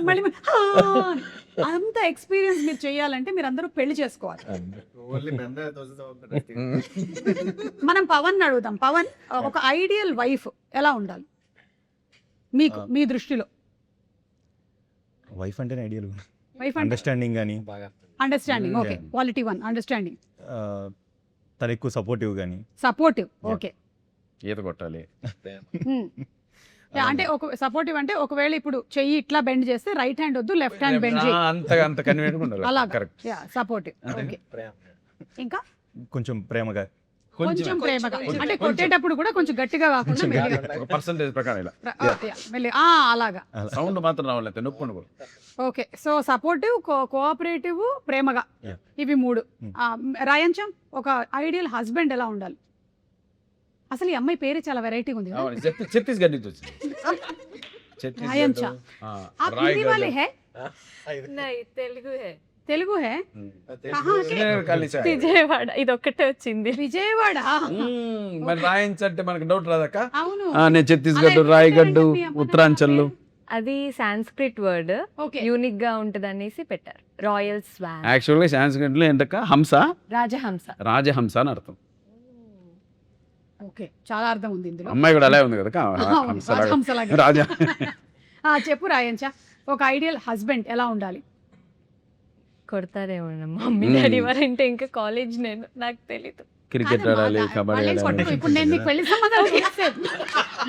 మళ్ళీ అంత ఎక్స్పీరియన్స్ మీరు చేయాలంటే మీరు అందరూ పెళ్లి చేసుకోవాలి. ఓన్లీ men ఏ తోసేస్తా ఉంటారు. మనం పవన్ అడుగుదాం. పవన్, ఒక ఐడియల్ వైఫ్ ఎలా ఉండాలి మీకు మీ దృష్టిలో? వైఫ్ అంటేనే ఐడియల్. వైఫ్ అంటే అండర్స్టాండింగ్ కానీ అండర్స్టాండింగ్. ఓకే, క్వాలిటీ 1 అండర్స్టాండింగ్, తను ఎక్కువ సపోర్టివ్ కానీ. సపోర్టివ్. ఓకే, ఈత కొట్టాలి. అంటే ఒక సపోర్టివ్ అంటే ఒకవేళ ఇప్పుడు చెయ్యి ఇట్లా బెండ్ చేస్తే రైట్ హ్యాండ్ వద్దు, లెఫ్ట్ హ్యాండ్ బెండ్ చేయి, అంత కన్వీనియంట్ ఉండాలి. అలా. కరెక్ట్. సపోర్టివ్. ఓకే, ఇంకా కొంచెం ప్రేమగా. కొంచెం ప్రేమగా, అంటే కొట్టేటప్పుడు కూడా కొంచెం గట్టిగా కాకుండా మెల్లిగా. ఒక పర్సంటేజ్ ప్రకారం ఇలా అలాగా సౌండ్ మాత్రం రావాలి, నొప్పి ఉండకూడదు. ఓకే, సో సపోర్టివ్, కోఆపరేటివ్, ప్రేమగా, ఇవి 3. రాయంచం, ఒక ఐడియల్ హస్బెండ్ ఎలా ఉండాలి? అసలు ఈ అమ్మాయి పేరు చాలా వెరైటీగా ఉంది కదా. ఛత్తీస్గఢ్ నుంచి వచ్చింది. రాయంచా, आप हिंदी वाले हैं? తెలుగు హే? విజయవాడ ఇది ఒక్కటే వచ్చింది. విజయవాడ. మరి రాయించ అంటే మనకి డౌట్ రాదక్క. అవును, నేను ఛత్తీస్గఢ్, రాయగఢ్, ఉత్తరాంచల్. అది సాంస్క్రిట్ వర్డ్, ఓకే, యూనిక్ గా ఉంటది అనేసి పెట్టారు. Royal Schwann. యాక్చువల్గా సాంస్క్రిట్ లో ఏంటక్క, హంస, రాజహంస. రాజహంస అని అర్థం. ఓకే, చాలా అర్థం ఉంది ఇందులో. అమ్మాయి కూడా అలాగే ఉంది కదా, అవును, రాజహంసలాగా. రాజా. చెప్పు రాయంచా, ఒక ఐడియల్ హస్బెండ్ ఎలా ఉండాలి? కొడతారేమో మమ్మీ డాడీ వారంటే, ఇంకా కాలేజ్ నేను, నాకు తెలీదు. క్రికెట్ ఆడాలి, కబడ్డీ వాళ్ళేం ఆడాలి. పట్టుకో. ఇప్పుడు నేను నీకు పెళ్లి సంబంధాలు చేసేది,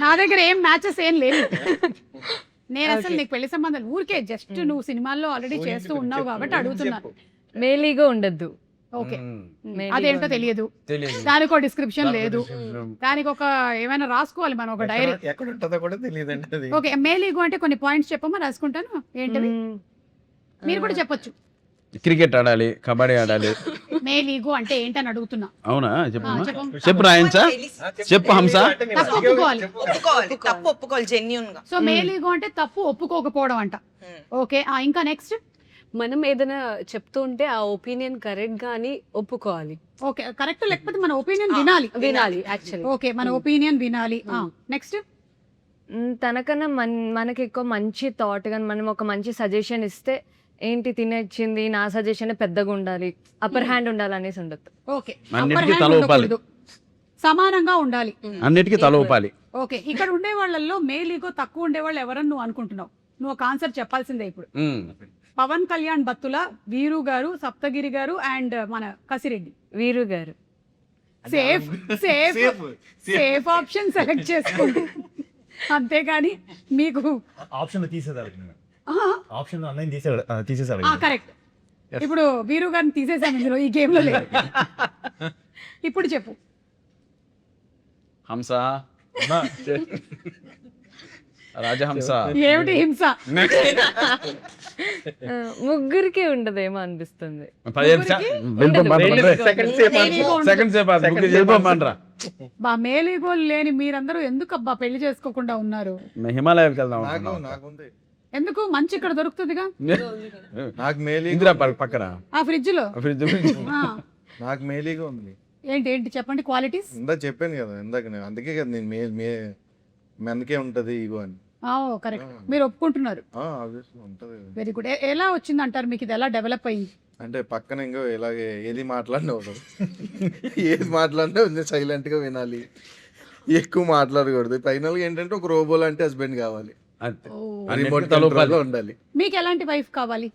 నా దగ్గర ఏం మ్యాచెస్ ఏం లేవు. నేను అసలు నీకు పెళ్లి సంబంధాలు ఊరికే జస్ట్ నువ్వు సినిమాల్లో ఆల్రెడీ చేస్తూ ఉన్నావు కాబట్టి అడుగుతున్నాను. మేలీగా ఉండద్దు. ఓకే Maybe అదేంటో God. తెలియదు, తెలియదు దానికి ఒక డిస్క్రిప్షన్ లేదు, దానికి ఒక ఏమైనా రాసుకోవాలి మనం ఒక డైరీ. ఎక్కడ ఉంటుందో కూడా తెలియదండి అది. ఓకే, మేల్ ఈగో అంటే కొన్ని పాయింట్స్ చెప్పమా, రాసుకుంటాను. ఏంటవి మీరు కూడా చెప్పొచ్చు. క్రికెట్ ఆడాలి, కబడ్డీ ఆడాలి. మేల్ ఈగో అంటే ఏంటని అడుగుతున్నా. అవునా ఆ, చెప్పమ్మా. చెప్పు. చెప్పు రాయించా, చెప్పు హంస. తప్పు ఒప్పుకోవాలి. ఒప్పుకోవాలి, తప్పు ఒప్పుకోవాలి జెన్యున్ గా. సో మేల్ ఈగో అంటే తప్పు ఒప్పుకోకపోవడం అంట. ఓకే, ఇంకా నెక్స్ట్. మనం ఏదైనా చెప్తూ ఉంటే ఆ ఒపీనియన్ కరెక్ట్ గా అని ఒప్పుకోవాలి. ఓకే, కరెక్ట్ లేకపోతే మన ఒపీనియన్ వినాలి. వినాలి యాక్చువల్లీ. ఓకే, మన ఒపీనియన్ వినాలి. నెక్స్ట్. తనకన్నా మనకి ఎక్కువ మంచి థాట్ కానీ మనం ఒక మంచి సజెషన్ ఇస్తే ఏంటి తినేచ్చింది నా సజెషన్ పెద్దగా ఉండాలి, అప్పర్ హ్యాండ్ ఉండాలి అనేసి ఉండదు. ఓకే, అన్నిటికీ upper hand తల ఊపాలి. ఉండకూడదు. సమానంగా ఉండాలి. అన్నిటికీ తల ఊపాలి. ఓకే, ఇక్కడ ఉండే వాళ్ళల్లో మేల్ ఈగో తక్కువ ఉండే వాళ్ళు ఎవరని నువ్వు అనుకుంటున్నావు? నువ్వు ఒక ఆన్సర్ చెప్పాల్సిందే ఇప్పుడు. పవన్ కళ్యాణ్ బత్తుల, వీరు గారు, సప్తగిరి గారు అండ్ మన కసిరెడ్డి. వీరు గారు safe safe safe option select చేసుకోండి, అంతేగాని మీకు ఆప్షన్ తీసేదాడు, ఆప్షన్ అన్నయ్య తీసేసాడు. కరెక్ట్. ఇప్పుడు వీరు గారిని తీసేసాం ఇందులో, ఈ గేమ్ లో లేదు. ఇప్పుడు చెప్పు. హంస, రాజహంస. ఏమిటి హింస? ముగ్గురికి ఉండదేమో అనిపిస్తుంది. 15 సెకండ్ సేపు సెకండ్ సేపు వెళ్ళిపోమంటారా? బా మేల్ ఈగో లేని మీరందరూ ఎందుకు అబ్బా పెళ్లి చేసుకోకుండా ఉన్నారు? హిమాలయాకి వెళ్దాం నాకు అనుకున్నాం. నాకుంది. ఎందుకు? మంచి ఇక్కడ దొరుకుతుందిగా నాకు మేలీగో ఇందిరా పక్కన ఆ ఫ్రిడ్జ్ లో. ఫ్రిడ్జ్. నాకు మేలీగో ఉంది. ఏంటి ఏంటి చెప్పండి క్వాలిటీస్. ఇందాక చెప్పాను కదా, ఇందాక నేను అందుకే కదా నేను మెనకే ఉంటది ఈగో అని. కరెక్ట్, మీరు ఒప్పుకుంటున్నారు. ఆబ్వియస్లీ ఉంటది. Very good. ఎలా వచ్చింది అంటారు మీకు? ఇది ఎలా డెవలప్ అయింది? అంటే పక్కన ఇంకో ఇలాగే ఏది మాట్లాడినా ఉండదు, ఏది మాట్లాడినా సైలెంట్ గా వినాలి, ఎక్కువ మాట్లాడకూడదు. ఫైనల్ గా ఏంటంటే ఒక రోబో లాంటి హస్బెండ్ కావాలి, రిమోట్ కంట్రోల్ లో ఉండాలి. మీకు ఎలాంటి వైఫ్ కావాలి?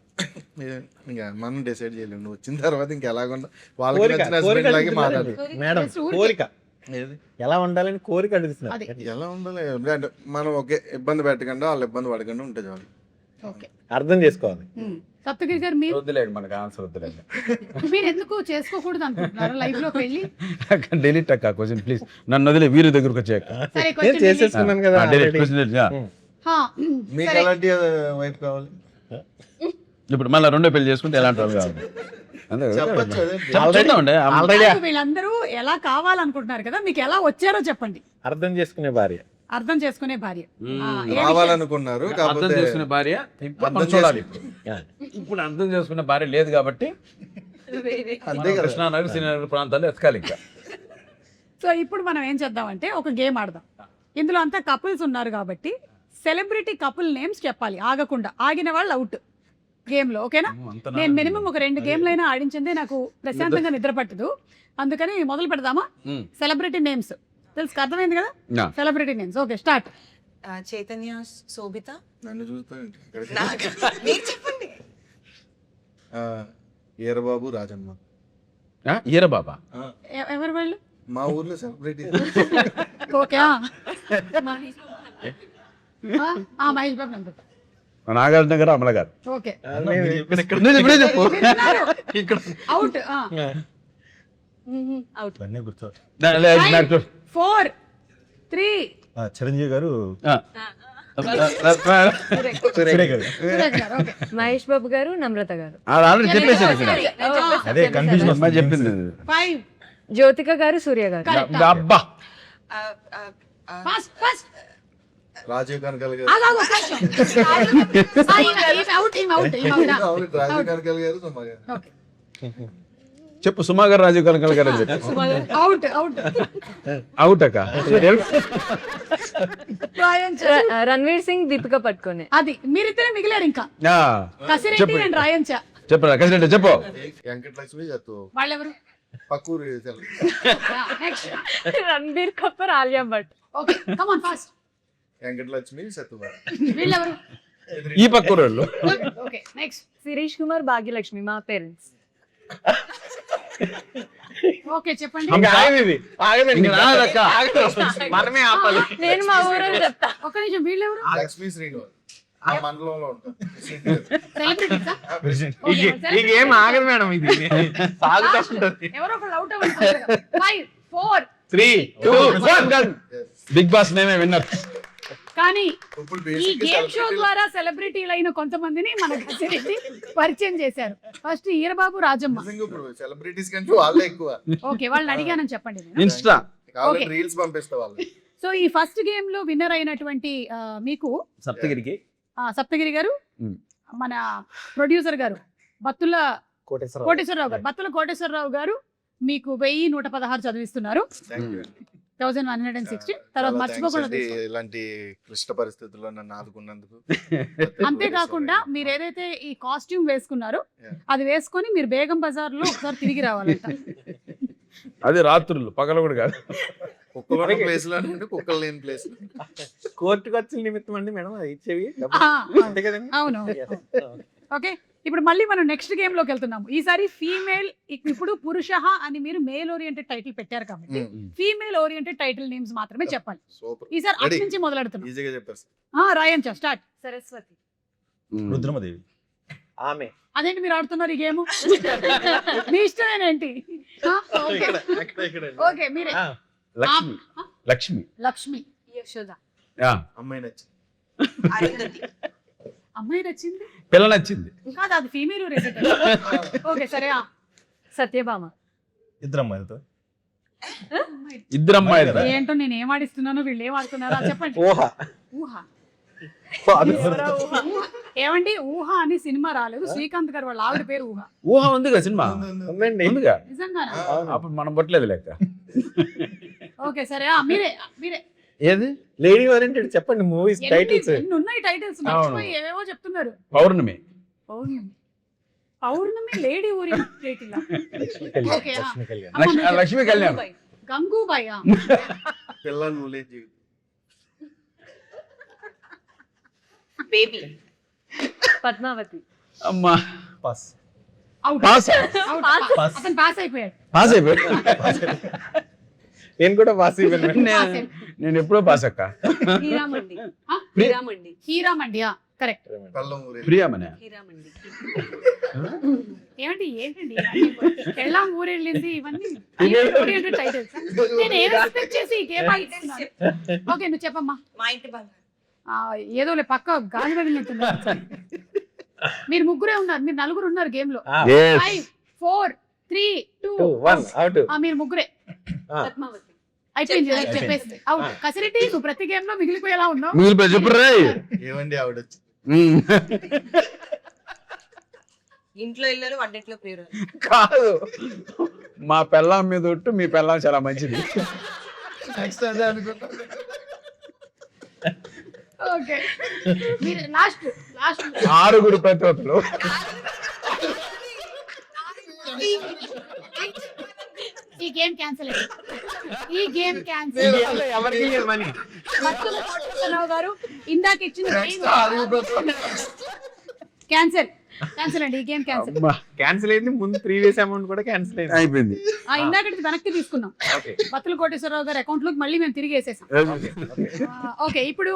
ఇంకా మనం డిసైడ్ చేయలేము, నువ్వు వచ్చిన తర్వాత ఇంకా ఎలాగుండా వాళ్ళకి కోరిక, నచ్చిన కోరిక హస్బెండ్ లాగే అడుగుతున్నారు. మాట్లాడాలి. మేడం Just ఊరికే. కోరిక ఏది ఎలా ఉండాలని కోరిక అడుగుతున్నారు. అదే. ఎలా ఉండాలి అంటే మనం ఒకే ఇబ్బంది పెట్టకుండా వాళ్ళు ఇబ్బంది పడకుండా ఉంటే చాలు. ఓకే, అర్థం చేసుకోవాలి. సప్తగిరి గారు మీరు వద్దులేండి, మనకు ఆన్సర్ వద్దులేండి. మీరు ఎందుకు చేసుకోకూడదు అనుకుంటున్నారు లైఫ్ లో పెళ్లి? డెలీట్ అక్క క్వశ్చన్ ప్లీజ్, నన్ను వదిలే వీరి దగ్గరకు వచ్చాక. సరే, నేను question చేసేసుకున్నాను కదా డెలీట్ already. క్వశ్చన్. హా, మీకు సరే. ఎలాంటి వైఫ్ కావాలి ఇప్పుడు మళ్ళీ రెండో పెళ్లి చేసుకుంటే ఎలాంటి వాళ్ళు కావాలి? అంతే కదా? చెప్పొచ్చు అదే. చెప్తామండి. ఆల్రెడీ నాకు వీళ్ళందరూ ఎలా కావాలనుకుంటున్నారు కదా, మీకు ఎలా వచ్చారో చెప్పండి. అర్థం చేసుకునే భార్య. అర్థం చేసుకునే భార్య. ఏ కావాలనుకున్నారు అర్థం కాకపోతే చేసుకునే భార్య ఇప్పుడు మనం అర్థం చూడాలి. యా. ఇప్పుడు అర్థం చేసుకునే భార్య లేదు కాబట్టి అంతే కదా. కృష్ణానగర్ శ్రీనగర్ ప్రాంతాల్లో ఎతకాలి ఇంకా. సో ఇప్పుడు మనం ఏం చేద్దామంటే ఒక గేమ్ ఆడదాం. ఇందులో అంతా కపుల్స్ ఉన్నారు కాబట్టి సెలబ్రిటీ కపుల్ నేమ్స్ చెప్పాలి ఆగకుండా. ఆగిన వాళ్ళు అవుట్ గేమ్లో, ఓకేనా? నేను మినిమం ఒక 2 గేమ్లైనా ఆడించిందే నాకు ప్రశాంతంగా నిద్ర పట్టదు, అందుకని మొదలు పెడదామా? సెలబ్రిటీ నేమ్స్ తెలుసు, అర్థమైంది కదా? Yeah. Celebrity names. Okay, start. Chaitanya, Sobhita. నన్ను చూస్తానండి మీరు చెప్పండి. ఈరబాబు, రాజమ్మ. ఈర బాబా. ఎవరు వాళ్ళు? మా ఊర్లో సెలబ్రిటీ. ఓకే, మహేష్ బాబు నందు. నాగార్జున గారు, అమల గారు. ఓకే, నువ్వు ఇప్పుడే చెప్పు. అవుట్. అవుట్. ఇవన్నీ గుర్తు. 4 3 చిరంజీవి గారు, ఆ. సురేఖ గారు. సురేఖ్ గారు. ఓకే, మహేష్ బాబు గారు, నమ్రత గారు. ఆల్రెడీ చెప్పేసాను ఇక్కడ. అదే కన్ఫ్యూజన్ అమ్మాయి చెప్పింది. 5 జ్యోతిక గారు, సూర్య గారు. కరెక్ట్. అబ్బా, ఫాస్ట్ ఫాస్ట్. రాజీవ్ కనకల్ గారు. అవును, రాజీవ్ కనకల్ గారు, సుమ గారు. చెప్పు. సుమా గారు, రాజీవ్ కనకల్ గారు అని చెప్పు. Out out. అవుట్ అక్క. రణ్వీర్ సింగ్, దీపిక పట్టుకునే. అది మీరిద్దరే మిగిలారు ఇంకా. ఆ, కసిరెడ్డి అండ్ రాయంచా. చెప్పు రా కసిరెడ్డి చెప్పు. వెంకటలక్ష్మి చెప్తూ వాళ్ళెవరు? పక్కూరు next. Ranbir Kapoor, Alia Bhatt. Okay, come on fast. Venkatalakshmi, సత్తువా. వీళ్ళెవరు? ఈ పక్క వాళ్ళు. Okay, next. శిరీష్ కుమార్, భాగ్యలక్ష్మి, మా పేరెంట్స్. ఓకే, చెప్పండి. ఇంకా ఆగదు ఇది. ఆగదండి. ఇంకా రాదక్క. ఆగదు. మనమే ఆపాలి. నేను మా ఊరని చెప్తా. ఒక్క నిమిషం, వీళ్ళెవరు? లక్ష్మీ శ్రీనివాస్. ఆ మండలంలో ఉంటాం. సెలబ్రిటీసా? ఈ గేమ్ ఆగదు మేడం, ఇది సాగుతూ ఉంటుంది. ఎవరో ఒకళ్ళు అవుట్ అవ్వాలి. 5 4 3 2 1 బిగ్ బాస్ నేమే విన్నర్. కానీ ఇప్పుడు ఈ బేసిక్గా గేమ్ షో celebrity ద్వారా సెలబ్రిటీలైన కొంతమందిని మన గసిరెడ్డి పరిచయం చేశారు. ఫస్ట్ ఈరబాబు, రాజమ్మ. నిజంగా ఇప్పుడు సెలబ్రిటీస్ కంటే వాళ్ళే ఎక్కువ. ఓకే, వాళ్ళని అడిగానని చెప్పండి నేను. ఇన్స్టా కావాలంటే Okay. రీల్స్ పంపిస్తా వాళ్ళు. సో ఈ ఫస్ట్ గేమ్ లో విన్నర్ అయినటువంటి మీకు సప్తగిరికి సప్తగిరి గారు, Hmm. మన ప్రొడ్యూసర్ గారు బత్తుల కోటేశ్వరరావు. కోటేశ్వరరావు గారు, బత్తుల కోటేశ్వరరావు గారు మీకు 1116 చదివిస్తున్నారు. Thank you. 1116. తర్వాత చాలా మర్చిపోకుండా thanks అండి, తీసుకోండి. ఇలాంటి క్లిష్ట పరిస్థితుల్లో నన్ను ఆదుకున్నందుకు. అంతేకాకుండా మీరు ఏదైతే ఈ కాస్ట్యూమ్ వేసుకున్నారో Yeah. అది వేసుకొని మీరు బేగం బజార్ లో ఒకసారి తిరిగి రావాలంట. అది రాత్రులు, పగలు కూడా కాదు. కుక్కలు ఉన్న ప్లేస్ లో నుండి కుక్కలు లేని ప్లేస్. కోర్టు ఖర్చుల నిమిత్తం అండి మేడం అది ఇచ్చేవి. ఆ, అంతే కదండి. అవును. ఓకే, ఇప్పుడు మళ్ళీ మనం నెక్స్ట్ గేమ్ లోకి వెళ్తున్నాము. ఈసారి ఫీమేల్, ఇప్పుడు పురుష అని మీరు మేల్ ఓరియంటెడ్ టైటిల్ పెట్టారు కాబట్టి ఫీమేల్ ఓరియంటెడ్ టైటిల్ నేమ్స్ మాత్రమే చెప్పాలి. సూపర్, ఈసారి అటు Ready. నుంచి మొదలెడుతున్నాం. ఈజీగా చెప్పారు సార్. రాయంచా స్టార్ట్. సరస్వతి. రుద్రమదేవి. ఆమె అదేంటి మీరు ఆడుతున్నారు ఈ గేమ్? మీ ఇష్టమేనేంటి? ఓకే, మీరే. లక్ష్మి. లక్ష్మి. లక్ష్మి. యశోద. ఆ, అమ్మాయి నచ్చింది. అరుంధతి. అమ్మాయి నచ్చింది పిల్ల నచ్చింది. కాదు, అది ఫీమేల్ ఓరియంటెడ్. ఓకే సరే. సత్యభామ. ఇద్దరు అమ్మాయిలతో. ఇద్దరు అమ్మాయిలు. ఏంటో నేను ఏం ఆడిస్తున్నానో వీళ్ళు ఏం ఆడుతున్నారో చెప్పండి. ఊహ. ఊహ. ఏమండి, ఊహ అని సినిమా రాలేదు. శ్రీకాంత్ గారు వాళ్ళ ఆవిడ పేరు ఊహ. ఊహ ఉందిగా సినిమా ఉందండి. ఉందిగా. నిజంగానా? అప్పుడు మనం పట్టలేదు లెక్క. ఓకే సరే. మీరే మీరే ఏది లేడీ ఓరియంటెడ్ చెప్పండి మూవీస్ టైటిల్స్. ఎన్ని ఉన్నాయి టైటిల్స్? మర్చిపోయి ఏవేవో చెప్తున్నారు. Pournami. Pournami. Pournami lady oriented title. Okay. Lakshmi Kalyan. Lakshmi Kalyan. Gangubai. పిల్లలు ఊలే జీవితం. బేబీ. పద్మావతి. అమ్మా పాస్. అవుట్. పాస్. పాస్. అతను పాస్ అయిపోయాడు. పాస్ అయిపోయాడు. నేను కూడా పాస్ అయిపోయాను మేడం. నేను ఎప్పుడో పాస్ అక్క. హీరామండి. ఆ? హీరామండి. హీరామండి. కరెక్ట్. పల్లం ఊరే. ప్రియామనే. హీరామండి. ఏమండి ఏంటండి ఎళ్ళాం ఊరెళ్ళింది ఇవన్నీ ఓరియంటెడ్ టైటిల్స్. నేను ఏం ఎక్స్పెక్ట్ చేసి గేమ్ ఆడుతున్నాను. ఓకే, నువ్వు చెప్పమ్మా. మా ఇంటి బంగారం. ఏదోలే పక్క గాలి పగిలినట్టుంది. మీరు ముగ్గురే ఉన్నారు, మీరు నలుగురు ఉన్నారు గేమ్ లో. 5 4 3 2 1 అవుట్. మీరు ముగ్గురే. పద్మావతి. అయిపోయింది చెప్పేసి. అవుట్. కసిరెడ్డి, నువ్వు ప్రతి గేమ్ లో మిగిలిపోయేలా ఉన్నావు. మిగిలిపోయి చెప్పు రే. ఏమండి ఆవిడ వచ్చి ఇంట్లో ఇల్లరు వంటింట్లో ప్రియురు. కాదు, మా పెళ్ళాం మీద ఒట్టు, మీ పెళ్ళాం చాలా మంచిది. నెక్స్ట్ అదే అనుకుంటా. ఓకే, మీరు లాస్ట్ 6 ప్రతివతలు. ఈ గేమ్ క్యాన్సిల్. ఈ గేమ్ క్యాన్సిల్. ఎవరికి మనీ. బత్తుల కోటేశ్వరరావు గారు ఇందాక ఇచ్చిన క్యాన్సిల్. క్యాన్సిల్ అండి, ఈ గేమ్ క్యాన్సిల్. అమ్మా, క్యాన్సిల్ అయింది. ముందు ప్రీవియస్ అమౌంట్ కూడా క్యాన్సిల్ అయింది. అయిపోయింది. ఇందాక వెనక్కి తీసుకున్నాం. ఓకే. బత్తుల కోటేశ్వరరావు గారి అకౌంట్ లోకి మళ్ళీ మేము తిరిగి వేసేసాం. ఓకే, ఇప్పుడు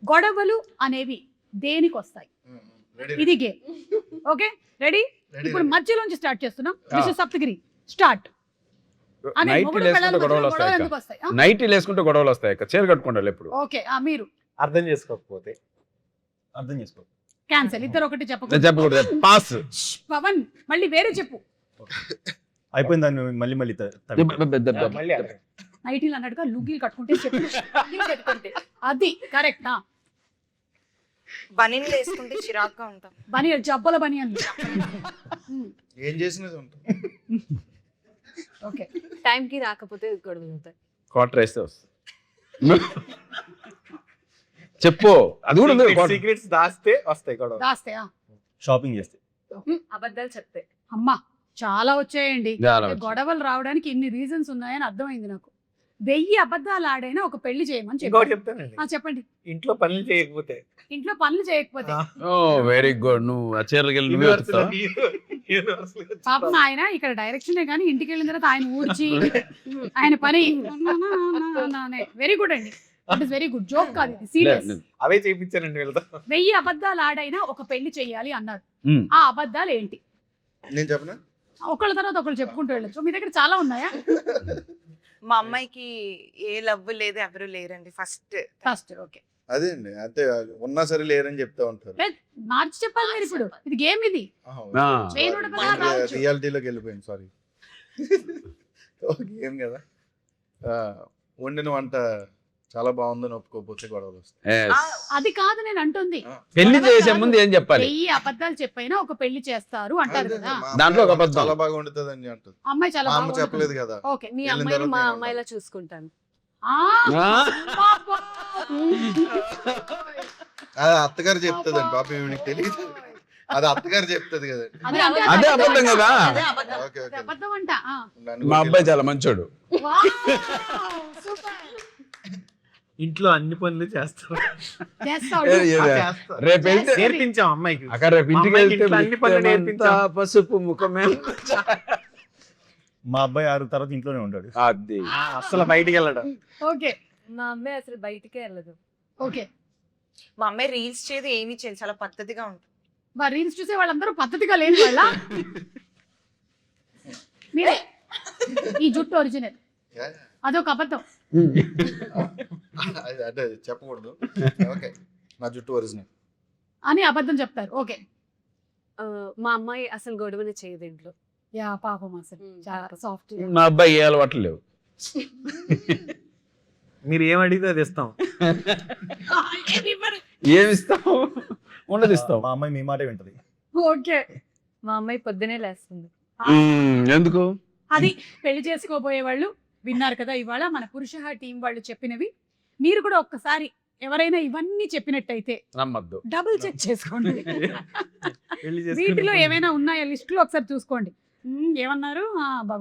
గొడవలు అనేవి దేనికి వస్తాయి? ఇది గేమ్. Okay, ready? ఇప్పుడు మధ్యలోంచి స్టార్ట్ చేస్తున్నాం. Mister Saptagiri start. నైట్ వేసుకుంటే గొడవలు వస్తాయి. నైట్ వేసుకుంటే గొడవలు వస్తాయి. చీర కట్టుకుంటారు ఎప్పుడు. ఓకే, మీరు అర్థం చేసుకోకపోతే. అర్థం చేసుకో. క్యాన్సిల్. ఇద్దరు ఒకటి చెప్పకూడదు. చెప్పకూడదు. పాస్. పవన్ మళ్ళీ వేరే చెప్పు. అయిపోయింది దాన్ని మళ్ళీ మళ్ళీ మళ్ళీ అడగండి. నైటీలు అన్నట్టుగా లుగ్గీలు కట్టుకుంటే చెప్పు. లుగ్గీలు కట్టుకుంటే అది కరెక్ట్. బనీన్లు వేసుకుంటే చిరాగ్గా ఉంటాం. బనియన్, జబ్బల బనియన్లు. ఏం చేసినది ఉంటుంది. ఓకే, టైంకి రాకపోతే గొడవలు అవుతాయి. క్వార్టర్ వేస్తే వస్తుంది. చెప్పు, అది కూడా ఉంది. సీక్రెట్స్ దాస్తే వస్తాయి గొడవ. దాస్తే. షాపింగ్ చేస్తే. అబద్ధాలు చెప్తే. అమ్మా, చాలా వచ్చాయండి. చాలా వచ్చాయి. గొడవలు రావడానికి ఇన్ని రీజన్స్ ఉన్నాయని అర్థమైంది నాకు. 1000 అబద్ధాలు ఆడైనా ఒక పెళ్లి చేయమని ఇంకోటి చెప్పారు. చెప్తానండి. చెప్పండి. ఇంట్లో పనులు చేయకపోతే. ఇంట్లో పనులు చేయకపోతే. ఓ వెరీ గుడ్. నువ్వు ఆ చీరలకి వెళ్ళి నువ్వే వస్తావా? పాపం ఆయన ఇక్కడ డైరెక్షన్ కానీ ఇంటికి వెళ్ళిన తర్వాత ఆయన ఊడ్చి ఆయన పని. వెరీ గుడ్ అండి. It is very good joke కాదు ఇది సీరియస్. అవే చేయించానండి వీళ్ళతో. 1000 అబద్ధాలు ఆడైనా ఒక పెళ్లి చెయ్యాలి అన్నారు. ఉమ్. ఆ అబద్ధాలు ఏంటి? నేను చెప్పనా? ఒకళ్ళ తర్వాత ఒకళ్ళు చెప్పుకుంటూ వెళ్ళొచ్చు. మీ దగ్గర చాలా ఉన్నాయా? మా అమ్మాయికి ఏ లవ్ లేదు, ఎవరు లేరండి ఫస్ట్. ఫస్ట్ ఓకే, అదే అండి, అంటే ఉన్నా సరే లేరని చెప్తా ఉంటారు. మార్చి చెప్పాలి మీరు ఇప్పుడు. ఇది గేమ్ ఇది. ఆ. చేయనుడు కదా రావచ్చు. రియాలిటీలోకి వెళ్ళిపోయింది, సారీ. ఏం కదా, వండిన వంట చాలా బాగుందని ఒప్పుకోకపోతే గొడవలు వస్తాయి. Yes. అది కాదు నేను అంటుంది. పెళ్లి చేసే ముందు ఏం చెప్పాలి? 1000 అబద్ధాలు చెప్పైనా ఒక పెళ్లి చేస్తారు అంటారు కదా. మా దాంట్లో ఒక అమ్మాయి అబద్ధం. చాలా బాగా వండుతుంది అని అంటుంది. అమ్మాయి చాలా మా అమ్మ బాగా చెప్పలేదు కదా. ఓకే. మీ వెళ్ళిన అమ్మాయిని తర్వాత మా నేను అమ్మాయిలా చూసుకుంటాను. ఆ, ఆ? పాపం. అది అత్తగారు చెప్తుంది అండి, పాప మీకు తెలియదు. అది అత్తగారు చెప్తుంది కదండి. అదే అదే అబద్ధం కదా. అదే అబద్ధం. ఓకే అది ఓకే. అబద్ధం అంట. ఆ. నన్ను మా అబ్బాయి చాలా మంచోడు. Wow, super. ఇంట్లో అన్ని పనులు చేస్తారు. చేస్తాడు. చేస్తారు. రేపు వెళ్తే నేర్పించాం అమ్మాయికి. అక్కడ రేపు ఇంటికి మా అమ్మాయికి వెళ్తే ఇంట్లో అన్ని పనులు ముఖమంతా నేర్పించాం. పసుపు ముఖమే. మా అబ్బాయి 6 తర్వాత ఇంట్లోనే ఉంటాడు. అది అసలు బయటికి వెళ్ళడం. ఓకే మా అమ్మాయి అసలు బయటికే వెళ్ళదు. ఓకే. మా అమ్మాయి రీల్స్ చేయదు, ఏమీ చేయదు, చాలా పద్ధతిగా ఉంటుంది. మరి రీల్స్ చూసే వాళ్ళందరూ పద్ధతిగా లేని వాళ్ళ? మీరే ఈ జుట్టు ఒరిజినల్, అదొక అబద్ధం. అంటే చెప్పకూడదు. ఓకే, నా జుట్టు ఒరిజినల్ అని అబద్ధం చెప్తారు. ఓకే. మా అమ్మాయి అసలు గొడవనే చేయదు ఇంట్లో. యా పాపం, అసలు చాలా సాఫ్ట్. మా అబ్బాయి ఏ అలవాట్లు లేవు. మీరు ఏం అడిగితే అది ఇస్తాం. ఏమి ఇస్తావు? ఉండదు ఇస్తావు. మా అమ్మాయి మీ మాటే వింటది. ఓకే. మా అమ్మాయి పొద్దునే లేస్తుంది. ఎందుకు? అది పెళ్లి చేసుకోబోయే వాళ్ళు విన్నారు కదా ఇవాళ మన పురుష టీం వాళ్ళు చెప్పినవి. మీరు కూడా ఒక్కసారి ఎవరైనా ఇవన్నీ చెప్పినట్టయితే నమ్మద్దు. డబుల్ చెక్ చేసుకోండి. పెళ్లి చేసుకునే వీటిలో పనులు. ఏమైనా ఉన్నాయా లిస్ట్ లో ఒకసారి చూసుకోండి. ఏమన్నారు?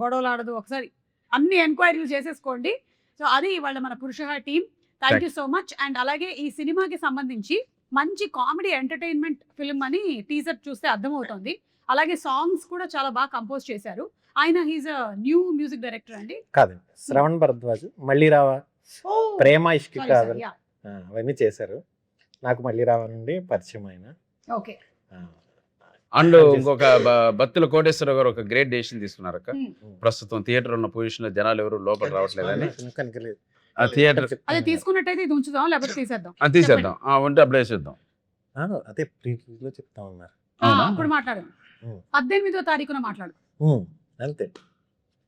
గొడవలు ఆడదు, ఒకసారి అన్ని ఎంక్వైరీలు చేసేసుకోండి. సో అది ఇవాళ మన పురుష team. Thank you so much. And అలాగే ఈ సినిమాకి సంబంధించి మంచి కామెడీ ఎంటర్టైన్మెంట్ ఫిల్మ్ అని టీజర్ చూస్తే అర్థమవుతుంది. అలాగే సాంగ్స్ కూడా చాలా బాగా కంపోజ్ చేశారు. ఆయన హీజ్ న్యూ మ్యూజిక్ డైరెక్టర్ అండి. కాదండి, శ్రవణ్ భరద్వాజ్, మళ్ళీ రావా, ప్రేమ ఇష్కి కావాలి, అవన్నీ చేశారు. నాకు మళ్ళీ రావా నుండి పరిచయం ఆయన. ఓకే. అండ్ ఇంకొక బత్తుల కోటేశ్వరరావు గారు ఒక గ్రేట్ డెసిషన్ తీసుకున్నారు అక్క. ప్రస్తుతం థియేటర్ ఉన్న పొజిషన్ లో జనాలు ఎవరు లోపల రావట్లేదని కనకలేదు. ఆ థియేటర్ అదే తీసుకున్నట్టయితే ఇది ఉంచుదాం, లేకపోతే తీసేద్దాం. తీసేద్దాం. ఉంటే అప్లై చేద్దాం. అదే ప్రీలో చెప్తా ఉన్నారు. అవునా? అప్పుడు మాట్లాడాం. ఉం. 18వ తారీఖున మాట్లాడు. అంతే.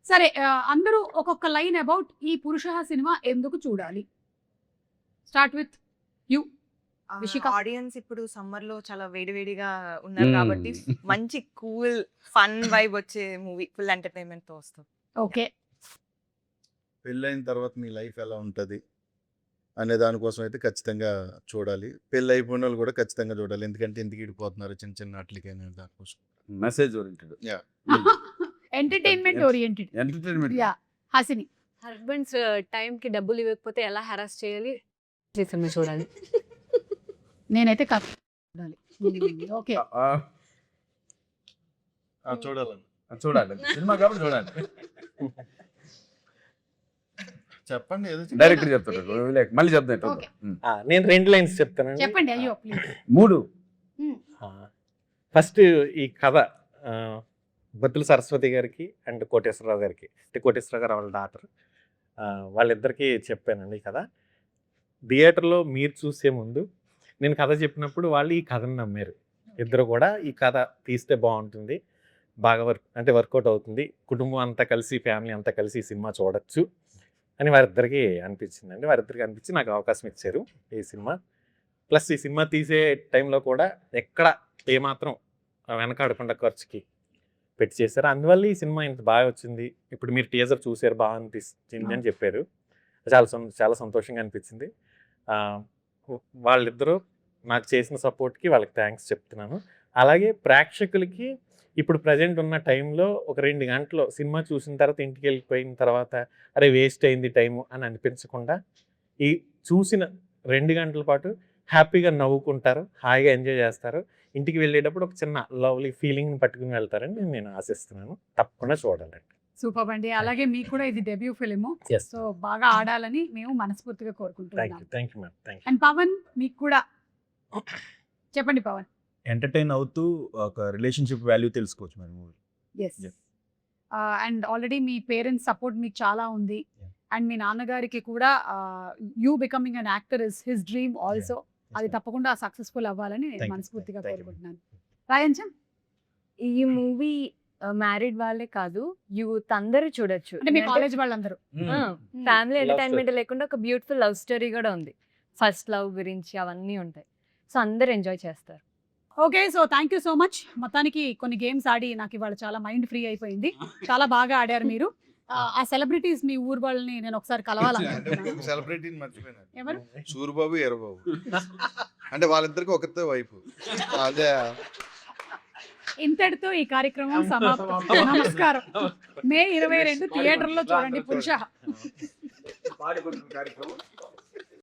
సరే, అందరూ ఒక్కొక్క లైన్ అబౌట్ ఈ పురుష సినిమా ఎందుకు చూడాలి. Start with you. Vishika. Audience ఇప్పుడు సమ్మర్ లో చాలా వేడివేడిగా ఉన్నారు కాబట్టి మంచి కూల్ ఫన్ వైబ్ వచ్చే మూవీ, ఫుల్ ఎంటర్టైన్మెంట్ తో వస్తుంది. ఓకే. పెళ్ళైన తర్వాత మీ లైఫ్ ఎలా ఉంటుంది అనే దానికోసం అయితే ఖచ్చితంగా చూడాలి. పెళ్ళి అయిపోయిన వాళ్ళు కూడా ఖచ్చితంగా చూడాలి. ఎందుకంటే ఎందుకు ఇడిపోతున్నారు చిన్న చిన్న వాటికైనా దానికోసం. Message oriented. Entertainment oriented. Entertainment. Yeah. Hasini. Husbands టైంకి డబ్బులు ఇవ్వకపోతే ఎలా హెరాస్ చేయాలి సినిమా చూడాలి. నేనైతే చూడాలి. ఓకే. చూడాలని చూడాలి. సినిమా కాబట్టి చూడాలి. చెప్పండి, ఏదో డైరెక్టర్ చెప్తాడు. మళ్ళీ చెప్తాను. ఓకే. నేను 2 లైన్స్ చెప్తానండి. చెప్పండి. అయ్యో ప్లీజ్. 3. ఫస్ట్ ఈ కథ బత్తుల సరస్వతి గారికి అండ్ కోటేశ్వరరావు గారికి, అంటే కోటేశ్వరరావు గారు వాళ్ళ డాటర్, వాళ్ళిద్దరికీ చెప్పానండి ఈ కథ. థియేటర్లో మీరు చూసే ముందు నేను కథ చెప్పినప్పుడు వాళ్ళు ఈ కథను నమ్మారు. ఇద్దరు కూడా ఈ కథ తీస్తే బాగుంటుంది, బాగా వర్కౌట్ అవుతుంది, కుటుంబం అంతా కలిసి, ఫ్యామిలీ అంతా కలిసి ఈ సినిమా చూడొచ్చు అని వారిద్దరికి అనిపించిందండి. వారిద్దరికి అనిపించి నాకు అవకాశం ఇచ్చారు ఈ సినిమా. ప్లస్ ఈ సినిమా తీసే టైంలో కూడా ఎక్కడ ఏమాత్రం వెనకాడకుండా ఖర్చుకి పెట్టి చేశారు. అందువల్ల ఈ సినిమా ఇంత బాగా వచ్చింది. ఇప్పుడు మీరు టీజర్ చూసారు, బాగా అనిపించింది అని చెప్పారు. చాలా సంతోషంగా అనిపించింది. వాళ్ళిద్దరూ నాకు చేసిన సపోర్ట్కి వాళ్ళకి థ్యాంక్స్ చెప్తున్నాను. అలాగే ప్రేక్షకులకి ఇప్పుడు ప్రజెంట్ ఉన్న టైంలో ఒక 2 గంటలు సినిమా చూసిన తర్వాత ఇంటికి వెళ్ళిపోయిన తర్వాత అరే వేస్ట్ అయింది టైము అని అనిపించకుండా ఈ చూసిన 2 గంటల పాటు హ్యాపీగా నవ్వుకుంటారు, హాయిగా ఎంజాయ్ చేస్తారు. ఇంటికి వెళ్ళేటప్పుడు ఒక చిన్న లవ్లీ ఫీలింగ్ని పట్టుకుని వెళ్తారని నేను ఆశిస్తున్నాను. తప్పకుండా చూడాలండి. సూపర్ అండి. అలాగే మీకు కూడా ఇది డెబ్యూ ఫిలిము. Yes. సో బాగా ఆడాలని మేము మనస్ఫూర్తిగా కోరుకుంటున్నాం. Thank you ma'am. Thank you. And Pawan మీకు కూడా చెప్పండి పవన్. ఎంటర్టైన్ అవుతూ ఒక రిలేషన్షిప్ వాల్యూ తెలుసుకోవచ్చు మరి movie. Yes. Yeah. And already మీ పేరెంట్స్ సపోర్ట్ మీకు చాలా ఉంది. Yeah. అండ్ మీ నాన్నగారికి కూడా you becoming an actor is his dream also. అది తప్పకుండా సక్సెస్ఫుల్ అవ్వాలని నేను Thank you. మనస్ఫూర్తిగా Thank you. కోరుకుంటున్నాను. రాయంచం ఈ మూవీ మ్యారీడ్ వాళ్ళే కాదు, యూత్ అందరూ చూడొచ్చు. అంటే మీ కాలేజ్ వాళ్ళందరూ. ఫ్యామిలీ Love ఎంటర్టైన్మెంట్ లేకుండా ఒక బ్యూటిఫుల్ లవ్ స్టోరీ కూడా ఉంది. ఫస్ట్ లవ్ గురించి అవన్నీ ఉంటాయి. సో అందరు ఎంజాయ్ చేస్తారు. Okay, so thank you so much. మొత్తానికి కొన్ని గేమ్స్ ఆడి నాకు ఇవాళ చాలా మైండ్ ఫ్రీ అయిపోయింది. చాలా బాగా ఆడారు మీరు. ఆ సెలబ్రిటీస్ మీ ఊరు వాళ్ళని నేను ఒకసారి కలవాలనుకుంటున్నాను. సెలబ్రిటీని మర్చిపోయినారు. ఎవరు? సూరిబాబు ఎర్రబాబు అంటే వాళ్ళిద్దరికి ఒకతే వైపు. అదే ఇంతటితో ఈ కార్యక్రమం సమాప్తం. నమస్కారం. మే 22 థియేటర్లో చూడండి పురుష. కార్యక్రమం